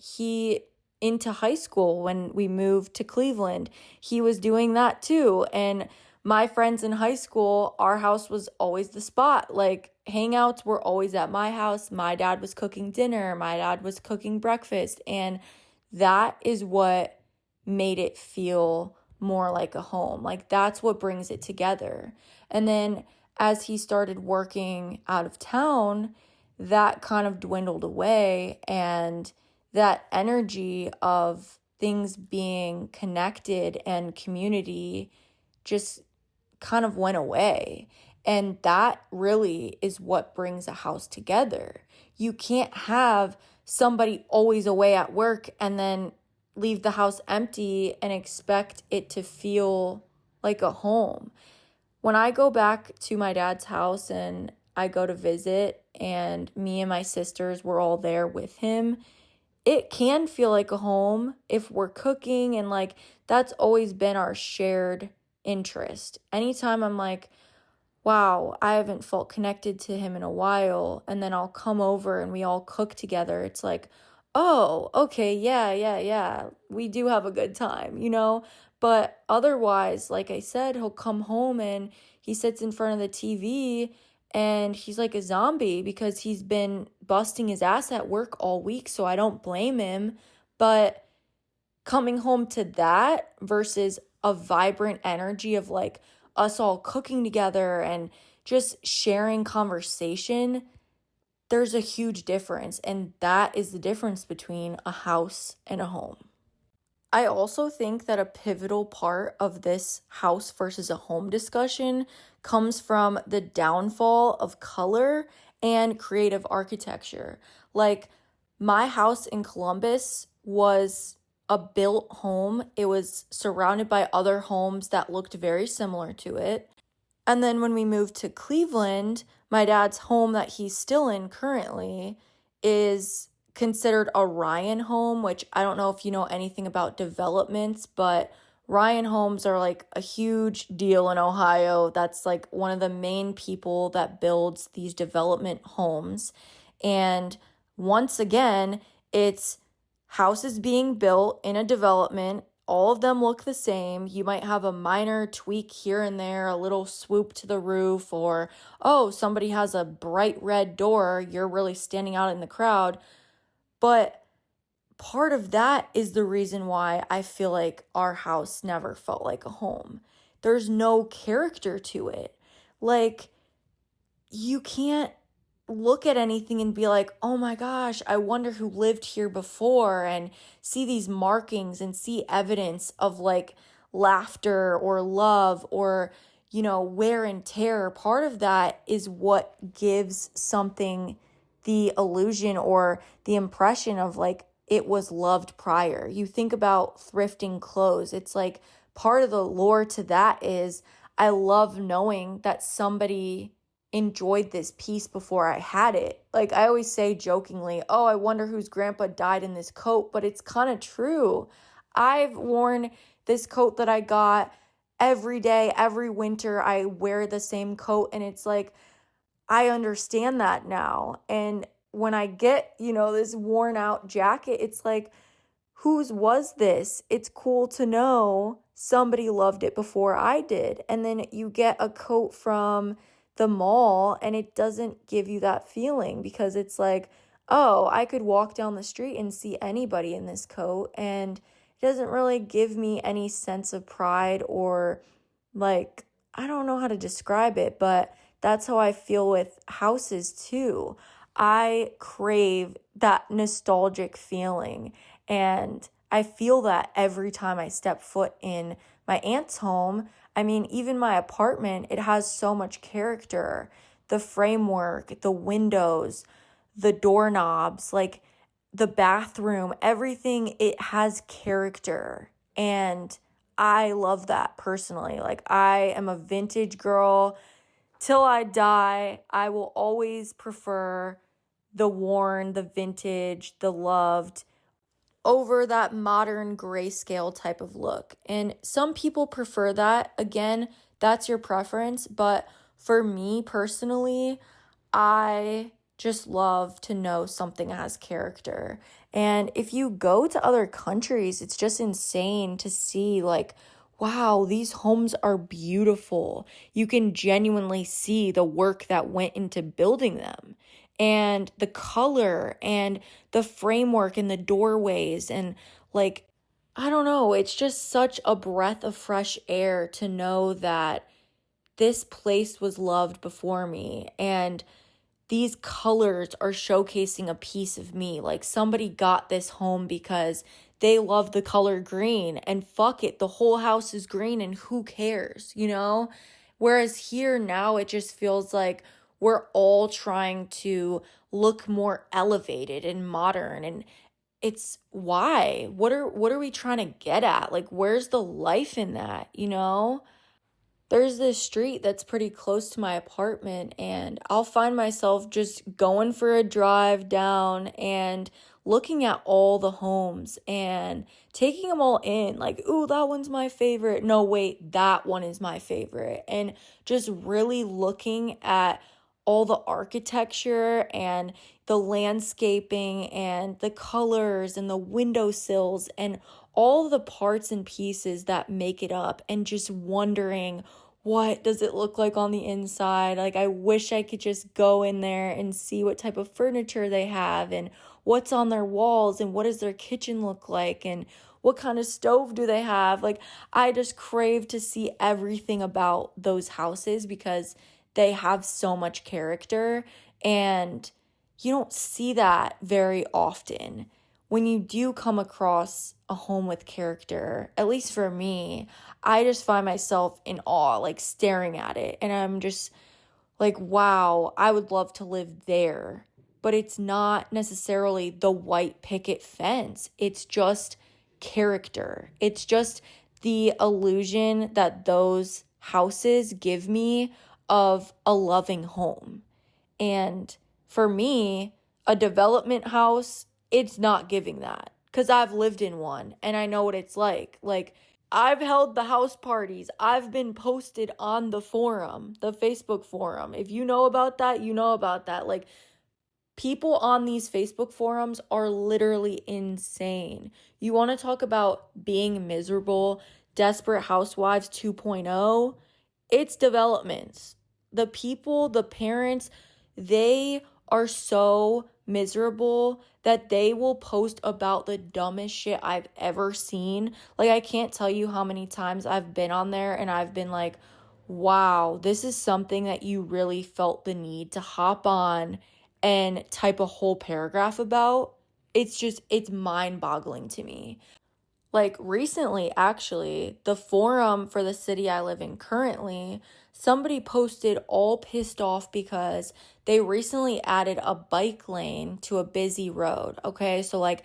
into high school, when we moved to Cleveland, he was doing that too. And my friends in high school, our house was always the spot. Hangouts were always at my house. My dad was cooking dinner. My dad was cooking breakfast. And that is what made it feel more like a home. Like that's what brings it together. And then as he started working out of town, that kind of dwindled away, and that energy of things being connected and community just kind of went away. And that really is what brings a house together. You can't have somebody always away at work and then leave the house empty and expect it to feel like a home. When I go back to my dad's house and I go to visit, and me and my sisters were all there with him, it can feel like a home if we're cooking, and like that's always been our shared interest. Anytime I'm like, wow, I haven't felt connected to him in a while, and then I'll come over and we all cook together, it's like, oh, okay, yeah, we do have a good time, you know? But otherwise, like I said, he'll come home and he sits in front of the TV and he's like a zombie because he's been busting his ass at work all week, so I don't blame him. But coming home to that versus a vibrant energy of like us all cooking together and just sharing conversation, there's a huge difference. And that is the difference between a house and a home. I also think that a pivotal part of this house versus a home discussion comes from the downfall of color and creative architecture. Like, my house in Columbus was a built home. It was surrounded by other homes that looked very similar to it. And then when we moved to Cleveland, my dad's home that he's still in currently is considered a Ryan home, which I don't know if you know anything about developments, but Ryan homes are like a huge deal in Ohio. That's like one of the main people that builds these development homes. And once again, it's houses being built in a development. All of them look the same. You might have a minor tweak here and there, a little swoop to the roof, or, oh, somebody has a bright red door. You're really standing out in the crowd. But part of that is the reason why I feel like our house never felt like a home. There's no character to it. Like, you can't look at anything and be like, oh my gosh, I wonder who lived here before, and see these markings and see evidence of like laughter or love or, you know, wear and tear. Part of that is what gives something the illusion or the impression of like it was loved prior. You think about thrifting clothes. It's like part of the lore to that is I love knowing that somebody enjoyed this piece before I had it. Like I always say jokingly, oh, I wonder whose grandpa died in this coat, but it's kind of true. I've worn this coat that I got every day, every winter. I wear the same coat, and it's like, I understand that now. And when I get, you know, this worn out jacket, it's like, whose was this? It's cool to know somebody loved it before I did. And then you get a coat from the mall and it doesn't give you that feeling because it's like, oh, I could walk down the street and see anybody in this coat, and it doesn't really give me any sense of pride or like, I don't know how to describe it, but that's how I feel with houses too. I crave that nostalgic feeling, and I feel that every time I step foot in my aunt's home. I mean, even my apartment, it has so much character. The framework, the windows, the doorknobs, like the bathroom, everything, it has character. And I love that personally. Like, I am a vintage girl. Till I die, I will always prefer the worn, the vintage, the loved over that modern grayscale type of look. And some people prefer that. Again, that's your preference. But for me personally, I just love to know something has character. And if you go to other countries, it's just insane to see like, wow, these homes are beautiful. You can genuinely see the work that went into building them, and the color and the framework and the doorways, and like, I don't know, it's just such a breath of fresh air to know that this place was loved before me, and these colors are showcasing a piece of me. Like somebody got this home because they love the color green, and fuck it, the whole house is green and who cares, you know? Whereas here now it just feels like we're all trying to look more elevated and modern, and it's why? What are we trying to get at? Like where's the life in that, you know? There's this street that's pretty close to my apartment, and I'll find myself just going for a drive down and looking at all the homes and taking them all in. Like, ooh, that one's my favorite. No, wait, that one is my favorite. And just really looking at all the architecture and the landscaping and the colors and the windowsills and all the parts and pieces that make it up, and just wondering, what does it look like on the inside? Like, I wish I could just go in there and see what type of furniture they have and what's on their walls and what does their kitchen look like and what kind of stove do they have. Like, I just crave to see everything about those houses because they have so much character, and you don't see that very often. When you do come across a home with character, at least for me, I just find myself in awe, like staring at it. And I'm just like, wow, I would love to live there. But it's not necessarily the white picket fence. It's just character. It's just the illusion that those houses give me of a loving home. And for me, a development house, it's not giving that because I've lived in one and I know what it's like. Like, I've held the house parties. I've been posted on the forum, the Facebook forum. If you know about that, you know about that. Like, people on these Facebook forums are literally insane. You want to talk about being miserable, Desperate Housewives 2.0? It's developments. The people, the parents, they are so miserable that they will post about the dumbest shit I've ever seen. Like, I can't tell you how many times I've been on there and I've been like, wow, this is something that you really felt the need to hop on and type a whole paragraph about. It's mind-boggling to me. Like recently, actually, the forum for the city I live in currently, somebody posted all pissed off because they recently added a bike lane to a busy road. Okay, so like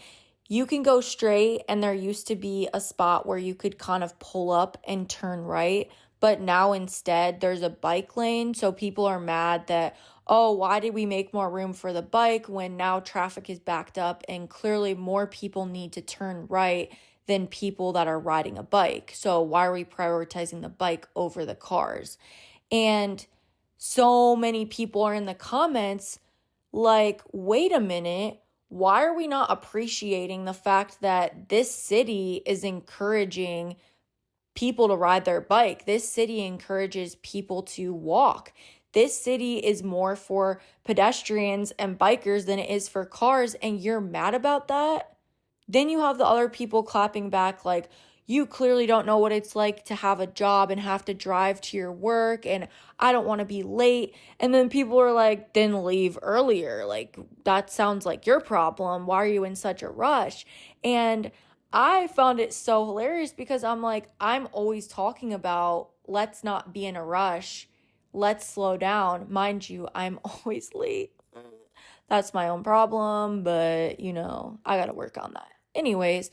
you can go straight, and there used to be a spot where you could kind of pull up and turn right, but now instead there's a bike lane. So people are mad that, oh, why did we make more room for the bike when now traffic is backed up and clearly more people need to turn right than people that are riding a bike. So why are we prioritizing the bike over the cars? And so many people are in the comments like, wait a minute, why are we not appreciating the fact that this city is encouraging people to ride their bike? This city encourages people to walk. This city is more for pedestrians and bikers than it is for cars, and you're mad about that? Then you have the other people clapping back like, you clearly don't know what it's like to have a job and have to drive to your work, and I don't want to be late. And then people are like, then leave earlier. Like, that sounds like your problem. Why are you in such a rush? And I found it so hilarious because I'm like, I'm always talking about let's not be in a rush. Let's slow down. Mind you, I'm always late. That's my own problem, but I got to work on that. Anyways,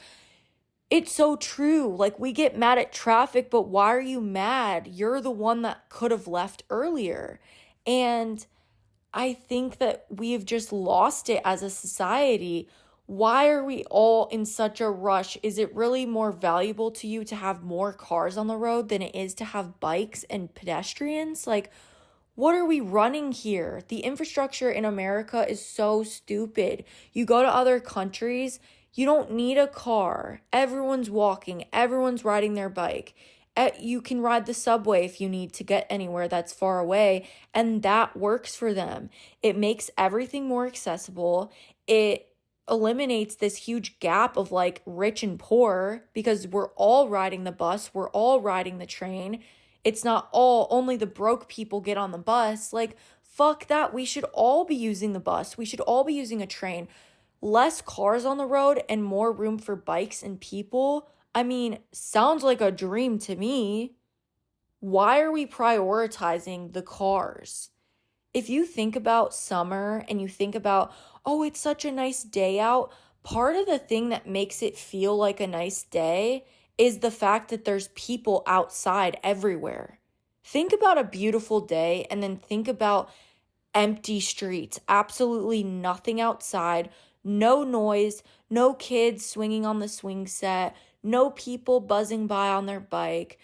it's so true. Like, we get mad at traffic, but why are you mad? You're the one that could have left earlier. And I think that we've just lost it as a society. Why are we all in such a rush? Is it really more valuable to you to have more cars on the road than it is to have bikes and pedestrians? Like, what are we running here? The infrastructure in America is so stupid. You go to other countries, you don't need a car. Everyone's walking, everyone's riding their bike. You can ride the subway if you need to get anywhere that's far away, and that works for them. It makes everything more accessible. It eliminates this huge gap of like rich and poor because we're all riding the bus, we're all riding the train. It's not only the broke people get on the bus. Like, fuck that. We should all be using the bus. We should all be using a train. Less cars on the road and more room for bikes and people. I mean, sounds like a dream to me. Why are we prioritizing the cars? If you think about summer and you think about, oh, it's such a nice day out, part of the thing that makes it feel like a nice day is the fact that there's people outside everywhere. Think about a beautiful day and then think about empty streets, absolutely nothing outside, no noise, no kids swinging on the swing set, no people buzzing by on their bike,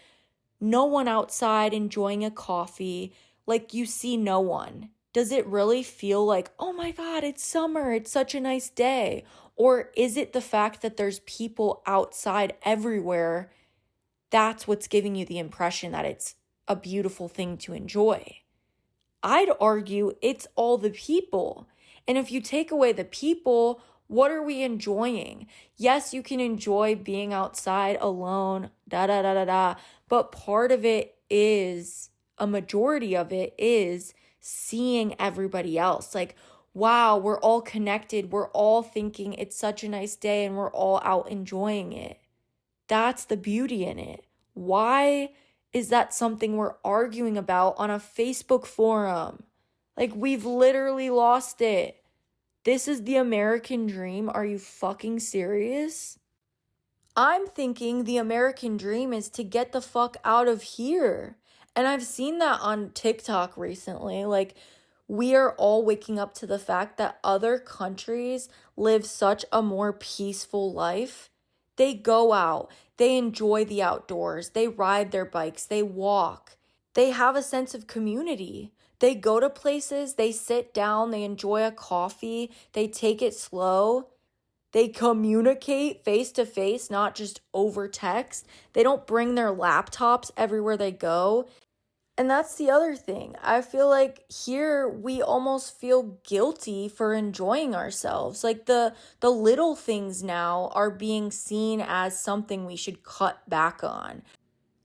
no one outside enjoying a coffee. Like, you see no one. Does it really feel like, oh my God, it's summer, it's such a nice day? Or is it the fact that there's people outside everywhere? That's what's giving you the impression that it's a beautiful thing to enjoy. I'd argue it's all the people. And if you take away the people, what are we enjoying? Yes, you can enjoy being outside alone, but part of it is, a majority of it is seeing everybody else. Like, wow, we're all connected. We're all thinking it's such a nice day and we're all out enjoying it. That's the beauty in it. Why is that something we're arguing about on a Facebook forum? Like, we've literally lost it. This is the American dream. Are you fucking serious? I'm thinking the American dream is to get the fuck out of here. And I've seen that on TikTok recently. Like, we are all waking up to the fact that other countries live such a more peaceful life. They go out, they enjoy the outdoors, they ride their bikes, they walk. They have a sense of community. They go to places, they sit down, they enjoy a coffee, they take it slow. They communicate face to face, not just over text. They don't bring their laptops everywhere they go. And that's the other thing. I feel like here we almost feel guilty for enjoying ourselves. Like the little things now are being seen as something we should cut back on.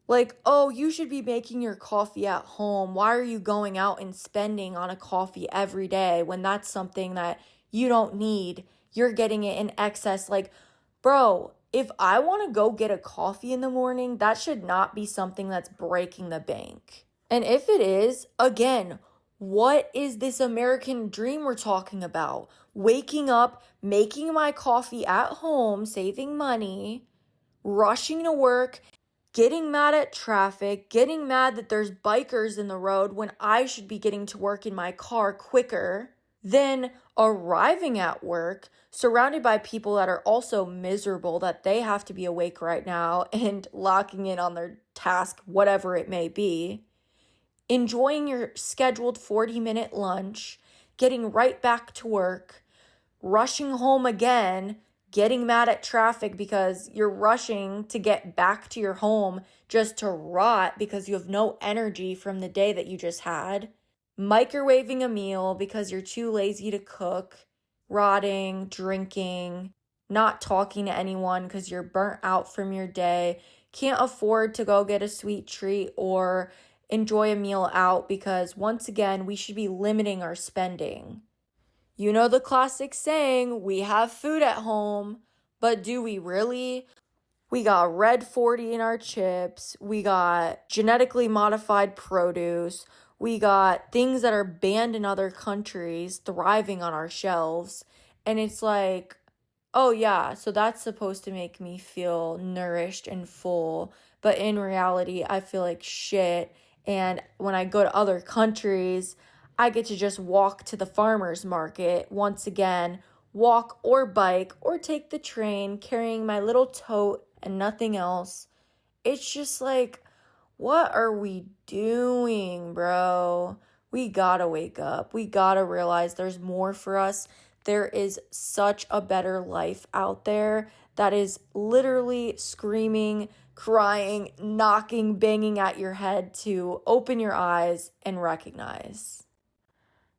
Like, oh, you should be making your coffee at home. Why are you going out and spending on a coffee every day when that's something that you don't need? You're getting it in excess. Like, bro, if I want to go get a coffee in the morning, that should not be something that's breaking the bank. And if it is, again, what is this American dream we're talking about? Waking up, making my coffee at home, saving money, rushing to work, getting mad at traffic, getting mad that there's bikers in the road when I should be getting to work in my car quicker, then arriving at work, surrounded by people that are also miserable that they have to be awake right now and locking in on their task, whatever it may be, enjoying your scheduled 40-minute lunch, getting right back to work, rushing home again, getting mad at traffic because you're rushing to get back to your home just to rot because you have no energy from the day that you just had, microwaving a meal because you're too lazy to cook, rotting, drinking, not talking to anyone because you're burnt out from your day, can't afford to go get a sweet treat or enjoy a meal out because, once again, we should be limiting our spending. You know the classic saying, we have food at home, but do we really? We got red 40 in our chips. We got genetically modified produce. We got things that are banned in other countries thriving on our shelves. And it's like, oh yeah, so that's supposed to make me feel nourished and full. But in reality, I feel like shit. And when I go to other countries, I get to just walk to the farmer's market once again, walk or bike or take the train carrying my little tote and nothing else. It's just like, what are we doing, bro? We gotta wake up. We gotta realize there's more for us. There is such a better life out there that is literally screaming, crying, knocking, banging at your head to open your eyes and recognize.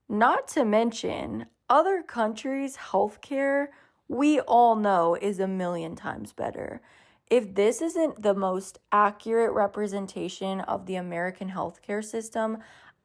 Not to mention, other countries' healthcare we all know is a million times better. If this isn't the most accurate representation of the American healthcare system,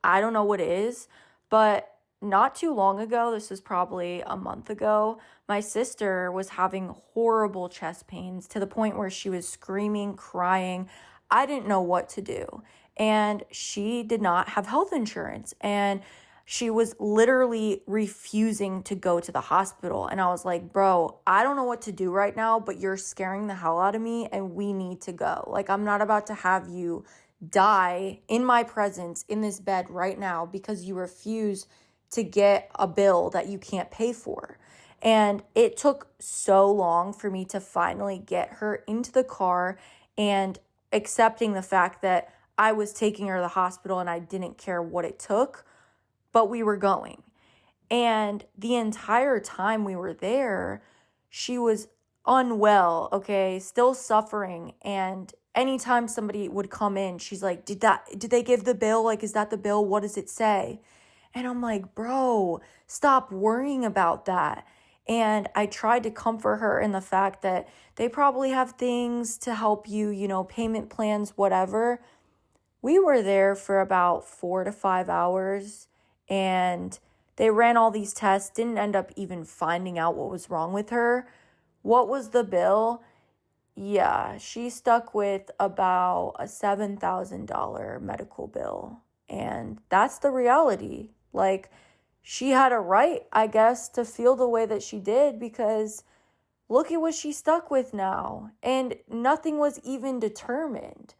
I don't know what is. But not too long ago, this was probably a month ago, my sister was having horrible chest pains to the point where she was screaming, crying. I didn't know what to do. And she did not have health insurance. And she was literally refusing to go to the hospital. And I was like, bro, I don't know what to do right now, but you're scaring the hell out of me and we need to go. Like, I'm not about to have you die in my presence in this bed right now because you refuse to get a bill that you can't pay for. And it took so long for me to finally get her into the car and accepting the fact that I was taking her to the hospital and I didn't care what it took, but we were going. And the entire time we were there, she was unwell, okay, still suffering. And anytime somebody would come in, she's like, did they give the bill? Like, is that the bill? What does it say? And I'm like, bro, stop worrying about that. And I tried to comfort her in the fact that they probably have things to help you, payment plans, whatever. We were there for about 4 to 5 hours and they ran all these tests, didn't end up even finding out what was wrong with her. What was the bill? Yeah, she stuck with about a $7,000 medical bill. And that's the reality. Like, she had a right, I guess, to feel the way that she did because look at what she stuck with now. And nothing was even determined.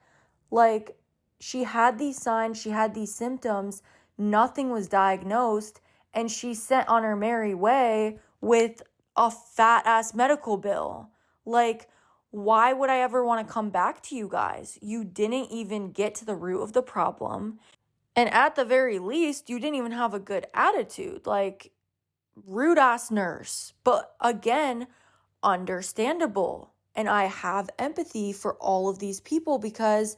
Like, she had these signs, she had these symptoms, nothing was diagnosed, and she sent on her merry way with a fat-ass medical bill. Like, why would I ever want to come back to you guys? You didn't even get to the root of the problem. And at the very least, you didn't even have a good attitude. Like, rude-ass nurse. But again, understandable. And I have empathy for all of these people because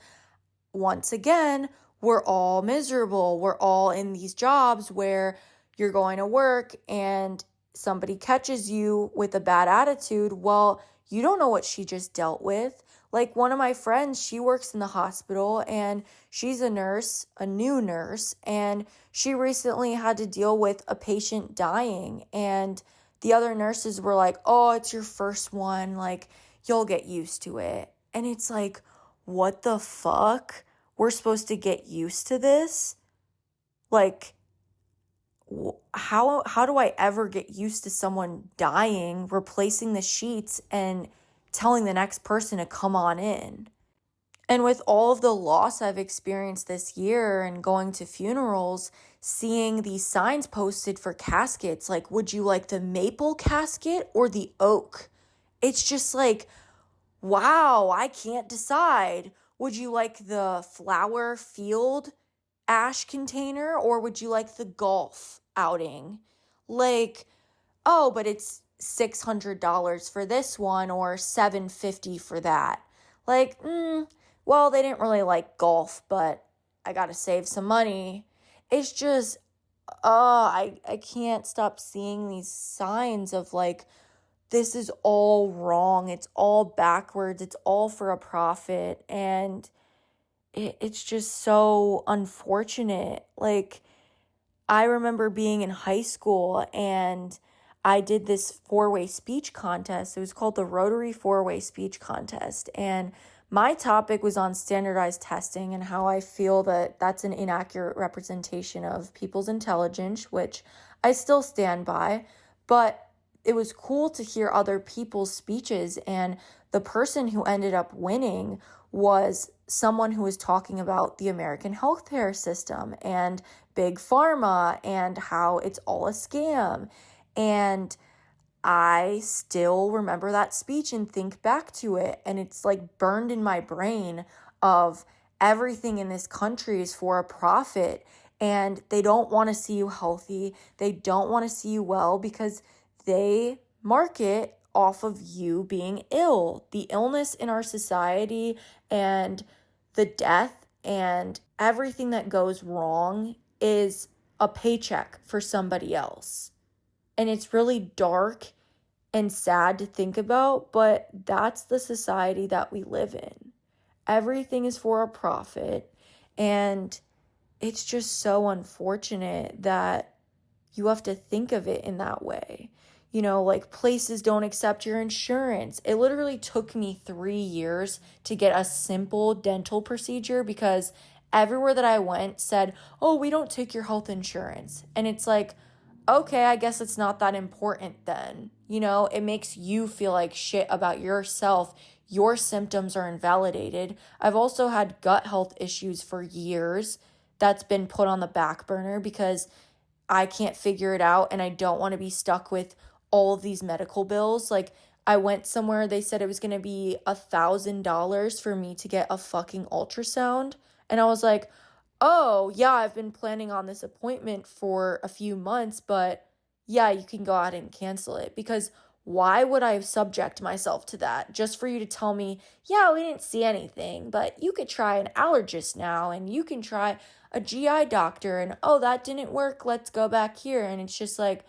once again, we're all miserable. We're all in these jobs where you're going to work and somebody catches you with a bad attitude. Well, you don't know what she just dealt with. Like one of my friends, she works in the hospital and she's a nurse, a new nurse, and she recently had to deal with a patient dying. And the other nurses were like, oh, it's your first one. Like, you'll get used to it. And it's like, what the fuck? We're supposed to get used to this? Like, how do I ever get used to someone dying, replacing the sheets, and telling the next person to come on in? And with all of the loss I've experienced this year and going to funerals, seeing these signs posted for caskets, like, would you like the maple casket or the oak? It's just like, wow, I can't decide. Would you like the flower field ash container or would you like the golf outing? Like, oh, but it's $600 for this one or $750 for that. Like, well, they didn't really like golf, but I gotta save some money. It's just, I can't stop seeing these signs of like, this is all wrong. It's all backwards. It's all for a profit. And it's just so unfortunate. Like, I remember being in high school and I did this 4-way speech contest. It was called the Rotary 4-way speech contest. And my topic was on standardized testing and how I feel that that's an inaccurate representation of people's intelligence, which I still stand by. But it was cool to hear other people's speeches, and the person who ended up winning was someone who was talking about the American healthcare system and big pharma and how it's all a scam. And I still remember that speech and think back to it, and it's like burned in my brain of everything in this country is for a profit, and they don't want to see you healthy. They don't want to see you well because they market off of you being ill. The illness in our society and the death and everything that goes wrong is a paycheck for somebody else. And it's really dark and sad to think about, but that's the society that we live in. Everything is for a profit, and it's just so unfortunate that you have to think of it in that way. Like places don't accept your insurance. It literally took me 3 years to get a simple dental procedure because everywhere that I went said, oh, we don't take your health insurance. And it's like, okay, I guess it's not that important then. It makes you feel like shit about yourself. Your symptoms are invalidated. I've also had gut health issues for years that's been put on the back burner because I can't figure it out and I don't want to be stuck with all of these medical bills. Like, I went somewhere, they said it was going to be $1,000 for me to get a fucking ultrasound. And I was like, oh, yeah, I've been planning on this appointment for a few months, but yeah, you can go ahead and cancel it. Because why would I subject myself to that just for you to tell me, yeah, we didn't see anything, but you could try an allergist now and you can try a GI doctor and oh, that didn't work, let's go back here. And it's just like,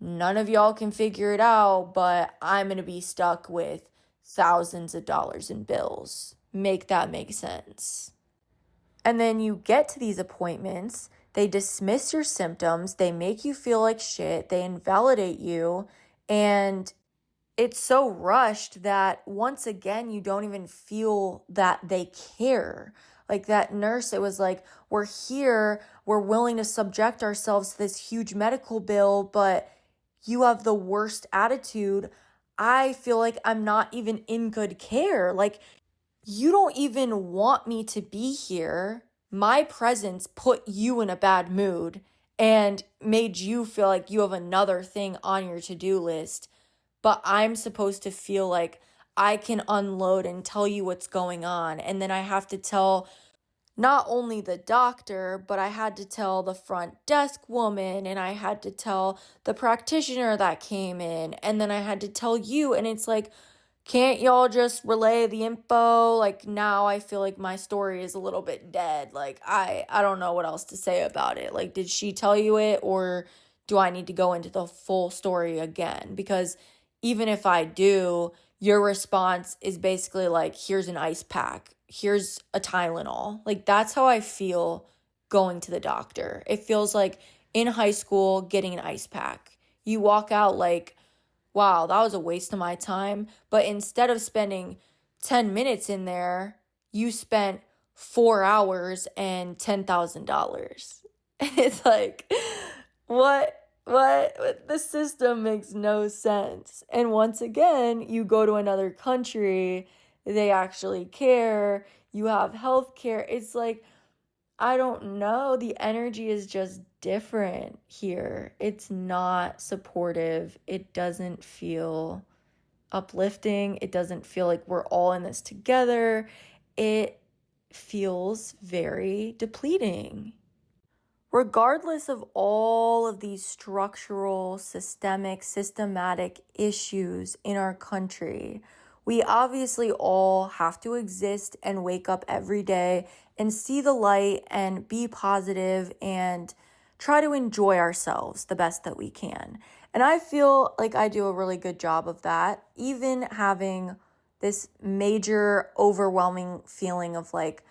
none of y'all can figure it out, but I'm going to be stuck with thousands of dollars in bills. Make that make sense. And then you get to these appointments, they dismiss your symptoms, they make you feel like shit, they invalidate you, and it's so rushed that once again, you don't even feel that they care. Like that nurse, it was like, we're here, we're willing to subject ourselves to this huge medical bill, but you have the worst attitude. I feel like I'm not even in good care. Like, you don't even want me to be here. My presence put you in a bad mood and made you feel like you have another thing on your to-do list. But I'm supposed to feel like I can unload and tell you what's going on. And then I have to tell not only the doctor, but I had to tell the front desk woman and I had to tell the practitioner that came in. And then I had to tell you. And it's like, can't y'all just relay the info? Like, now I feel like my story is a little bit dead. Like, I don't know what else to say about it. Like, did she tell you it, or do I need to go into the full story again? Because even if I do, your response is basically like, here's an ice pack, here's a Tylenol. Like, that's how I feel going to the doctor. It feels like in high school getting an ice pack. You walk out like, wow, that was a waste of my time. But instead of spending 10 minutes in there, you spent 4 hours and $10,000. It's like, what? The system makes no sense. And once again, you go to another country, they actually care. You have health care. It's like, I don't know. The energy is just different here. It's not supportive. It doesn't feel uplifting. It doesn't feel like we're all in this together. It feels very depleting. Regardless of all of these structural, systematic issues in our country, we obviously all have to exist and wake up every day and see the light and be positive and try to enjoy ourselves the best that we can. And I feel like I do a really good job of that, even having this major overwhelming feeling of like,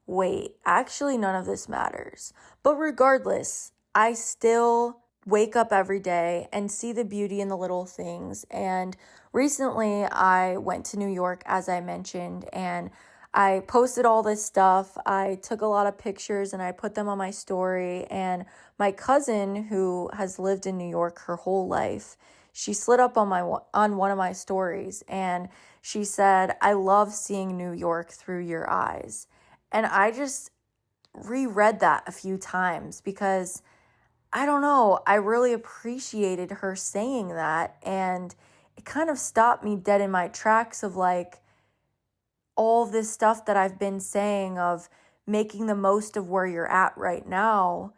wait, actually none of this matters. But regardless, I still wake up every day and see the beauty in the little things. And recently I went to New York, as I mentioned, and I posted all this stuff. I took a lot of pictures and I put them on my story. And my cousin, who has lived in New York her whole life, she slid up on one of my stories and she said, "I love seeing New York through your eyes." And I just reread that a few times because I don't know, I really appreciated her saying that. And it kind of stopped me dead in my tracks of like all this stuff that I've been saying of making the most of where you're at right now.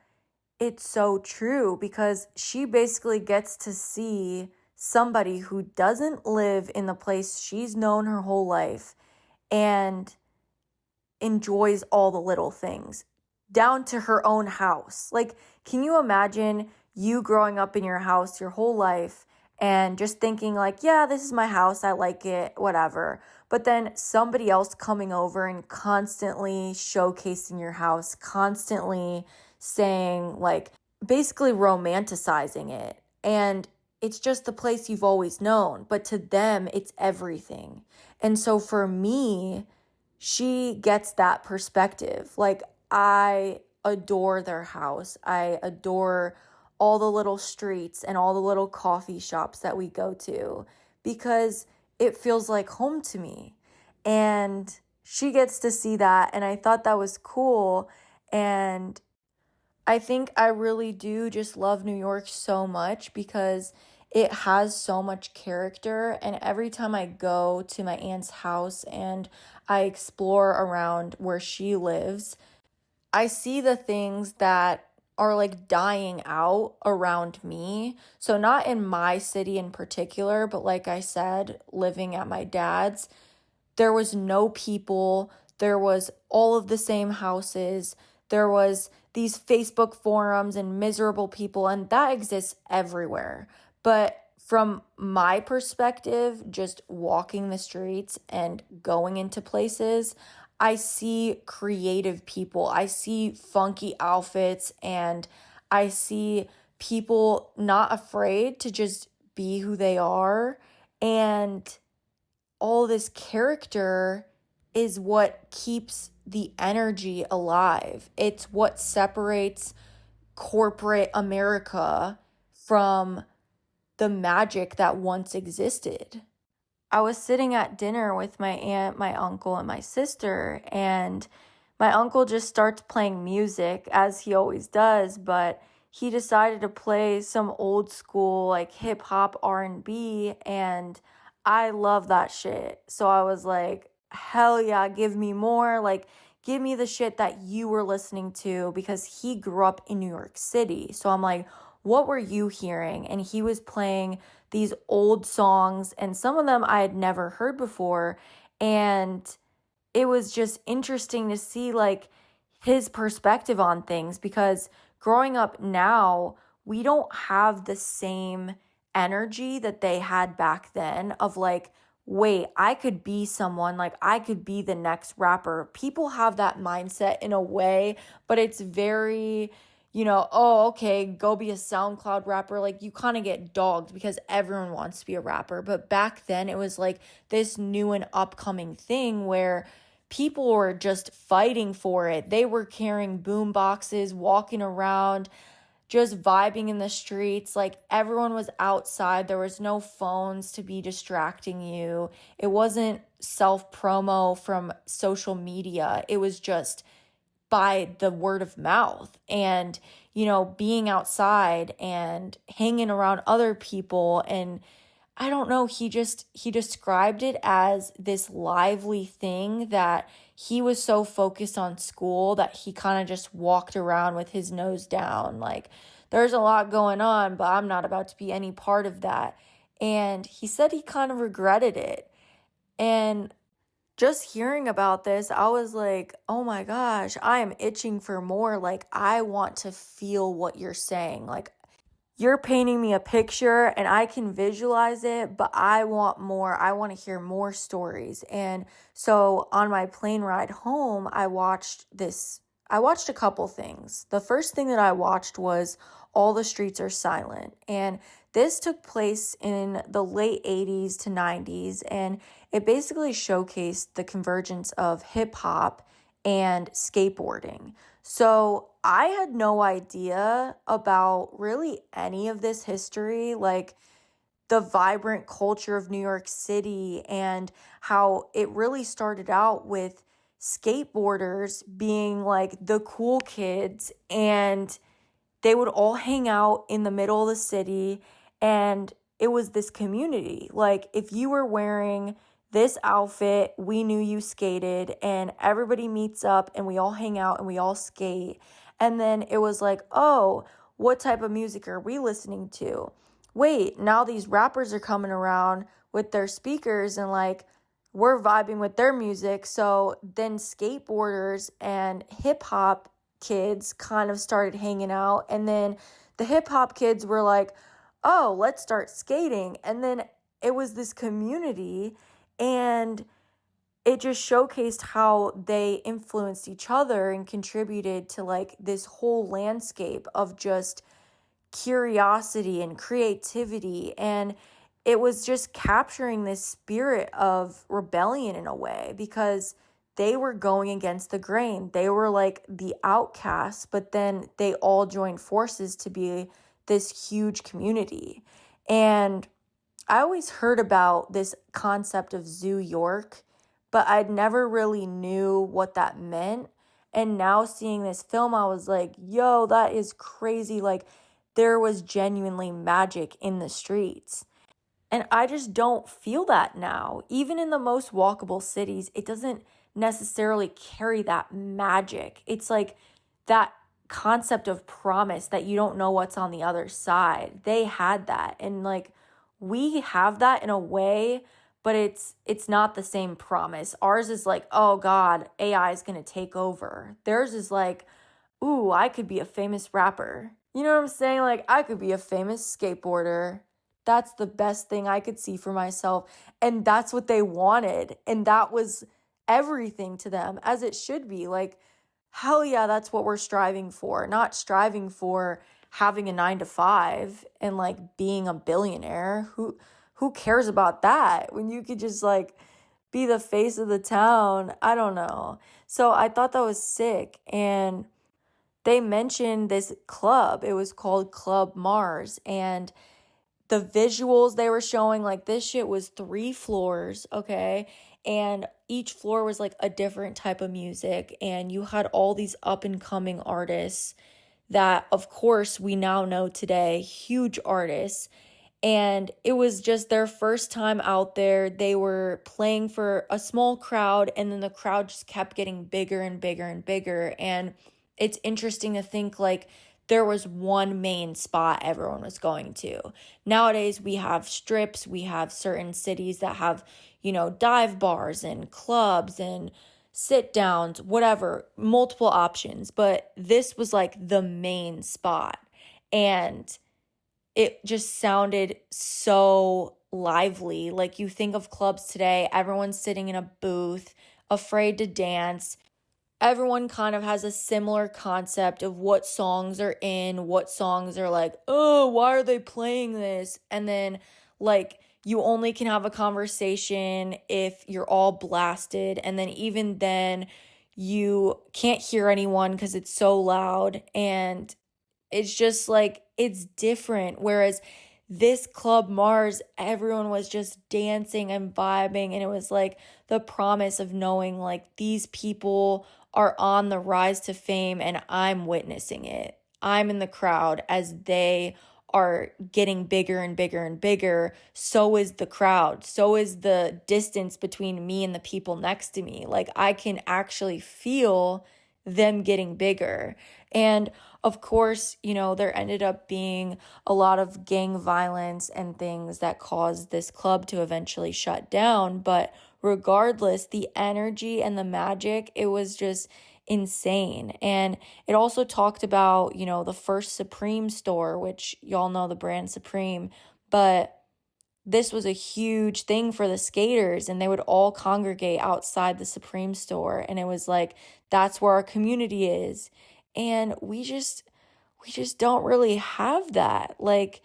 It's so true because she basically gets to see somebody who doesn't live in the place she's known her whole life and enjoys all the little things, down to her own house. Like, can you imagine you growing up in your house your whole life and just thinking like, yeah, this is my house, I like it, whatever. But then somebody else coming over and constantly showcasing your house, constantly saying like, basically romanticizing it. And it's just the place you've always known, but to them, it's everything. And so for me, she gets that perspective. Like, I adore their house. I adore all the little streets and all the little coffee shops that we go to because it feels like home to me. And she gets to see that. And I thought that was cool. And I think I really do just love New York so much because it has so much character. And every time I go to my aunt's house and I explore around where she lives, I see the things that are like dying out around me. So, not in my city in particular, but like I said, living at my dad's, there was no people, there was all of the same houses, there was these Facebook forums and miserable people, and that exists everywhere. But from my perspective, just walking the streets and going into places, I see creative people. I see funky outfits, and I see people not afraid to just be who they are. And all this character is what keeps the energy alive. It's what separates corporate America from the magic that once existed. I was sitting at dinner with my aunt, my uncle, and my sister, and my uncle just starts playing music as he always does, but he decided to play some old school like hip hop R&B, and I love that shit. So I was like, hell yeah, give me more. Like, give me the shit that you were listening to, because he grew up in New York City. So I'm like, what were you hearing? And he was playing these old songs, and some of them I had never heard before. And it was just interesting to see like his perspective on things, because growing up now, we don't have the same energy that they had back then of like, wait, I could be someone, like I could be the next rapper. People have that mindset in a way, but it's very, oh, okay, go be a SoundCloud rapper. Like, you kind of get dogged because everyone wants to be a rapper. But back then, it was like this new and upcoming thing where people were just fighting for it. They were carrying boom boxes, walking around, just vibing in the streets. Like, everyone was outside. There was no phones to be distracting you. It wasn't self-promo from social media. It was just by the word of mouth and, being outside and hanging around other people. And I don't know, he described it as this lively thing that he was so focused on school that he kind of just walked around with his nose down. Like, there's a lot going on, but I'm not about to be any part of that. And he said he kind of regretted it. And just hearing about this, I was like, oh my gosh, I am itching for more. Like, I want to feel what you're saying. Like, you're painting me a picture and I can visualize it, but I want more. I want to hear more stories. And so on my plane ride home, I watched a couple things. The first thing that I watched was All the Streets Are Silent. And this took place in the late 80s to 90s. And it basically showcased the convergence of hip hop and skateboarding. So I had no idea about really any of this history, like the vibrant culture of New York City and how it really started out with skateboarders being like the cool kids, and they would all hang out in the middle of the city, and it was this community. Like, if you were wearing this outfit, we knew you skated, and everybody meets up and we all hang out and we all skate. And then it was like, oh, what type of music are we listening to? Wait, now these rappers are coming around with their speakers and like we're vibing with their music. So then skateboarders and hip hop kids kind of started hanging out. And then the hip hop kids were like, oh, let's start skating. And then it was this community, and it just showcased how they influenced each other and contributed to like this whole landscape of just curiosity and creativity. And it was just capturing this spirit of rebellion in a way, because they were going against the grain. They were like the outcasts, but then they all joined forces to be this huge community. And I always heard about this concept of Zoo York, but I'd never really knew what that meant. And now seeing this film, I was like, yo, that is crazy. Like, there was genuinely magic in the streets. And I just don't feel that now. Even in the most walkable cities, it doesn't necessarily carry that magic. It's like that concept of promise that you don't know what's on the other side. They had that. And like, we have that in a way, but it's not the same promise. Ours is like, oh God, AI is going to take over. Theirs is like, ooh, I could be a famous rapper. You know what I'm saying? Like, I could be a famous skateboarder. That's the best thing I could see for myself. And that's what they wanted. And that was everything to them, as it should be. Like, hell yeah, that's what we're striving for. Not striving for having a 9 to 5 and like being a billionaire. Who cares about that when you could just like be the face of the town? I don't know. So I thought that was sick. And they mentioned this club. It was called Club Mars. And the visuals they were showing, like, this shit was 3 floors, okay? And each floor was like a different type of music. And you had all these up and coming artists that, of course, we now know today, huge artists. And it was just their first time out there. They were playing for a small crowd, and then the crowd just kept getting bigger and bigger and bigger. And it's interesting to think like there was one main spot everyone was going to. Nowadays, we have strips, we have certain cities that have, dive bars and clubs and sit downs, whatever, multiple options. But this was like the main spot. And it just sounded so lively. Like, you think of clubs today, everyone's sitting in a booth, afraid to dance. Everyone kind of has a similar concept of what songs are in, what songs are like, oh, why are they playing this? And then, like, you only can have a conversation if you're all blasted. And then even then, you can't hear anyone because it's so loud. And it's just like, it's different. Whereas this Club Mars, everyone was just dancing and vibing. And it was like the promise of knowing like these people are on the rise to fame and I'm witnessing it. I'm in the crowd as they are getting bigger and bigger and bigger. So is the crowd. So is the distance between me and the people next to me. Like, I can actually feel them getting bigger. And of course, there ended up being a lot of gang violence and things that caused this club to eventually shut down. But regardless, the energy and the magic, it was just insane. And it also talked about, the first Supreme store, which y'all know the brand Supreme, but this was a huge thing for the skaters, and they would all congregate outside the Supreme store. And it was like, that's where our community is. And we just don't really have that. Like,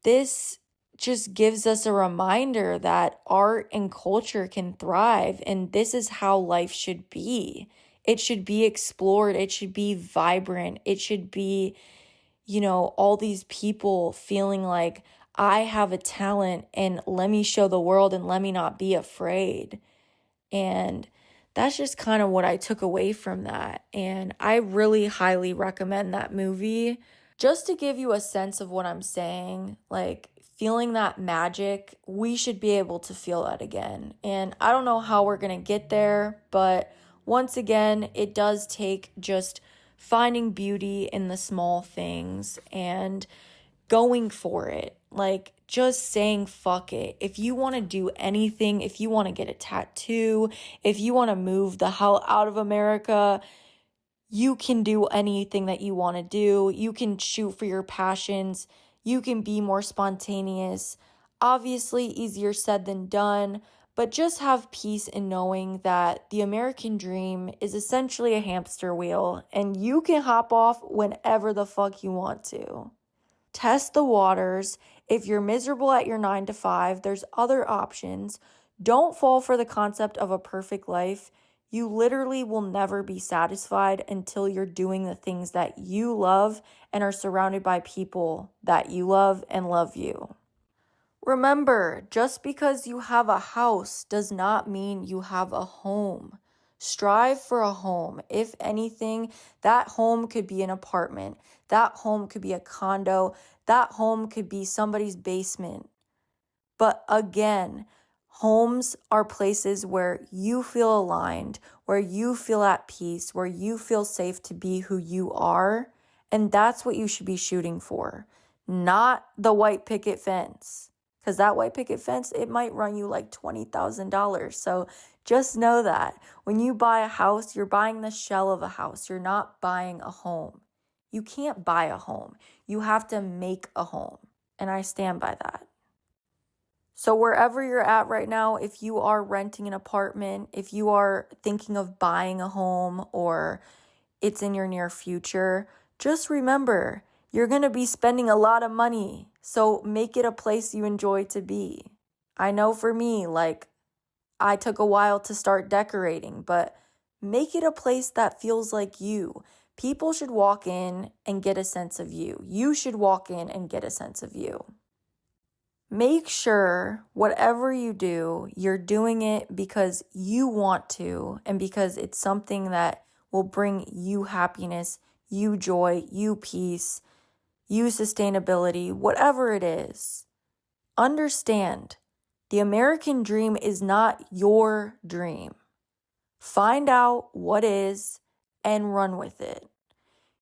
this just gives us a reminder that art and culture can thrive, and this is how life should be. It should be explored. It should be vibrant. It should be, all these people feeling like, I have a talent and let me show the world and let me not be afraid. And that's just kind of what I took away from that. And I really highly recommend that movie. Just to give you a sense of what I'm saying, like, feeling that magic, we should be able to feel that again. And I don't know how we're going to get there, but once again, it does take just finding beauty in the small things and going for it. Like, just saying fuck it. If you want to do anything, if you want to get a tattoo, if you want to move the hell out of America, you can do anything that you want to do. You can shoot for your passions. You can be more spontaneous. Obviously, easier said than done, but just have peace in knowing that the American dream is essentially a hamster wheel and you can hop off whenever the fuck you want to. Test the waters. If you're miserable at your 9 to 5, there's other options. Don't fall for the concept of a perfect life. You literally will never be satisfied until you're doing the things that you love and are surrounded by people that you love and love you. Remember, just because you have a house does not mean you have a home. Strive for a home. If anything, that home could be an apartment. That home could be a condo. That home could be somebody's basement. But again, homes are places where you feel aligned, where you feel at peace, where you feel safe to be who you are. And that's what you should be shooting for, not the white picket fence. Because that white picket fence, it might run you like $20,000. So just know that when you buy a house, you're buying the shell of a house. You're not buying a home. You can't buy a home. You have to make a home. And I stand by that. So wherever you're at right now, if you are renting an apartment, if you are thinking of buying a home or it's in your near future, just remember, you're going to be spending a lot of money. So make it a place you enjoy to be. I know for me, like, I took a while to start decorating, but make it a place that feels like you. People should walk in and get a sense of you. You should walk in and get a sense of you. Make sure whatever you do, you're doing it because you want to and because it's something that will bring you happiness, you joy, you peace, you sustainability, whatever it is. Understand, the American dream is not your dream. Find out what is and run with it.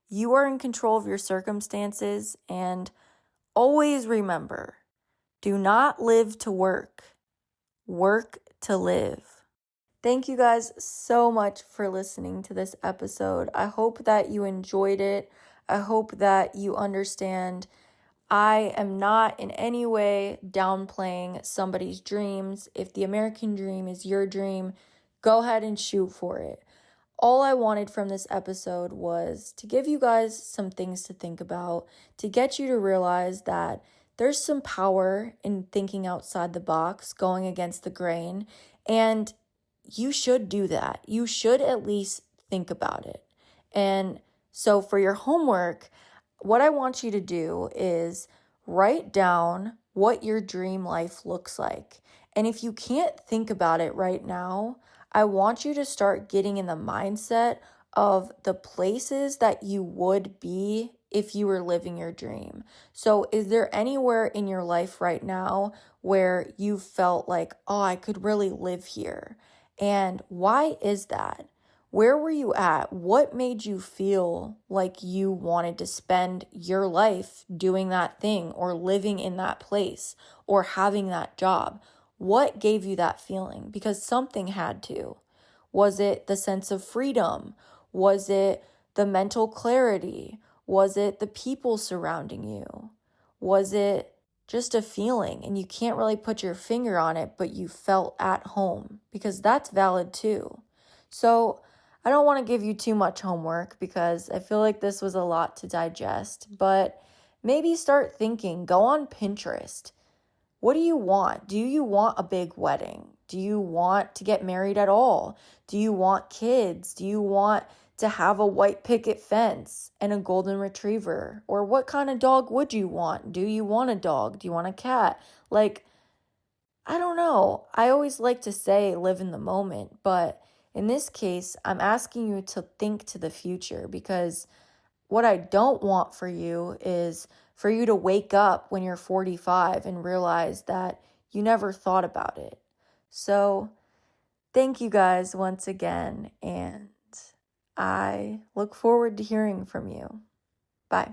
You are in control of your circumstances, and always remember, do not live to work. Work to live. Thank you guys so much for listening to this episode. I hope that you enjoyed it. I hope that you understand I am not in any way downplaying somebody's dreams. If the American dream is your dream, go ahead and shoot for it. All I wanted from this episode was to give you guys some things to think about, to get you to realize that there's some power in thinking outside the box, going against the grain, and you should do that. You should at least think about it. And so for your homework, what I want you to do is write down what your dream life looks like. And if you can't think about it right now, I want you to start getting in the mindset of the places that you would be if you were living your dream. So is there anywhere in your life right now where you felt like, oh, I could really live here? And why is that? Where were you at? What made you feel like you wanted to spend your life doing that thing or living in that place or having that job? What gave you that feeling? Because something had to. Was it the sense of freedom? Was it the mental clarity? Was it the people surrounding you? Was it just a feeling and you can't really put your finger on it, but you felt at home? Because that's valid too. So I don't want to give you too much homework because I feel like this was a lot to digest, but maybe start thinking, go on Pinterest. What do you want? Do you want a big wedding? Do you want to get married at all? Do you want kids? Do you want to have a white picket fence and a golden retriever? Or what kind of dog would you want? Do you want a dog? Do you want a cat? Like, I don't know. I always like to say live in the moment, but in this case, I'm asking you to think to the future because what I don't want for you is for you to wake up when you're 45 and realize that you never thought about it. So thank you guys once again, and I look forward to hearing from you. Bye.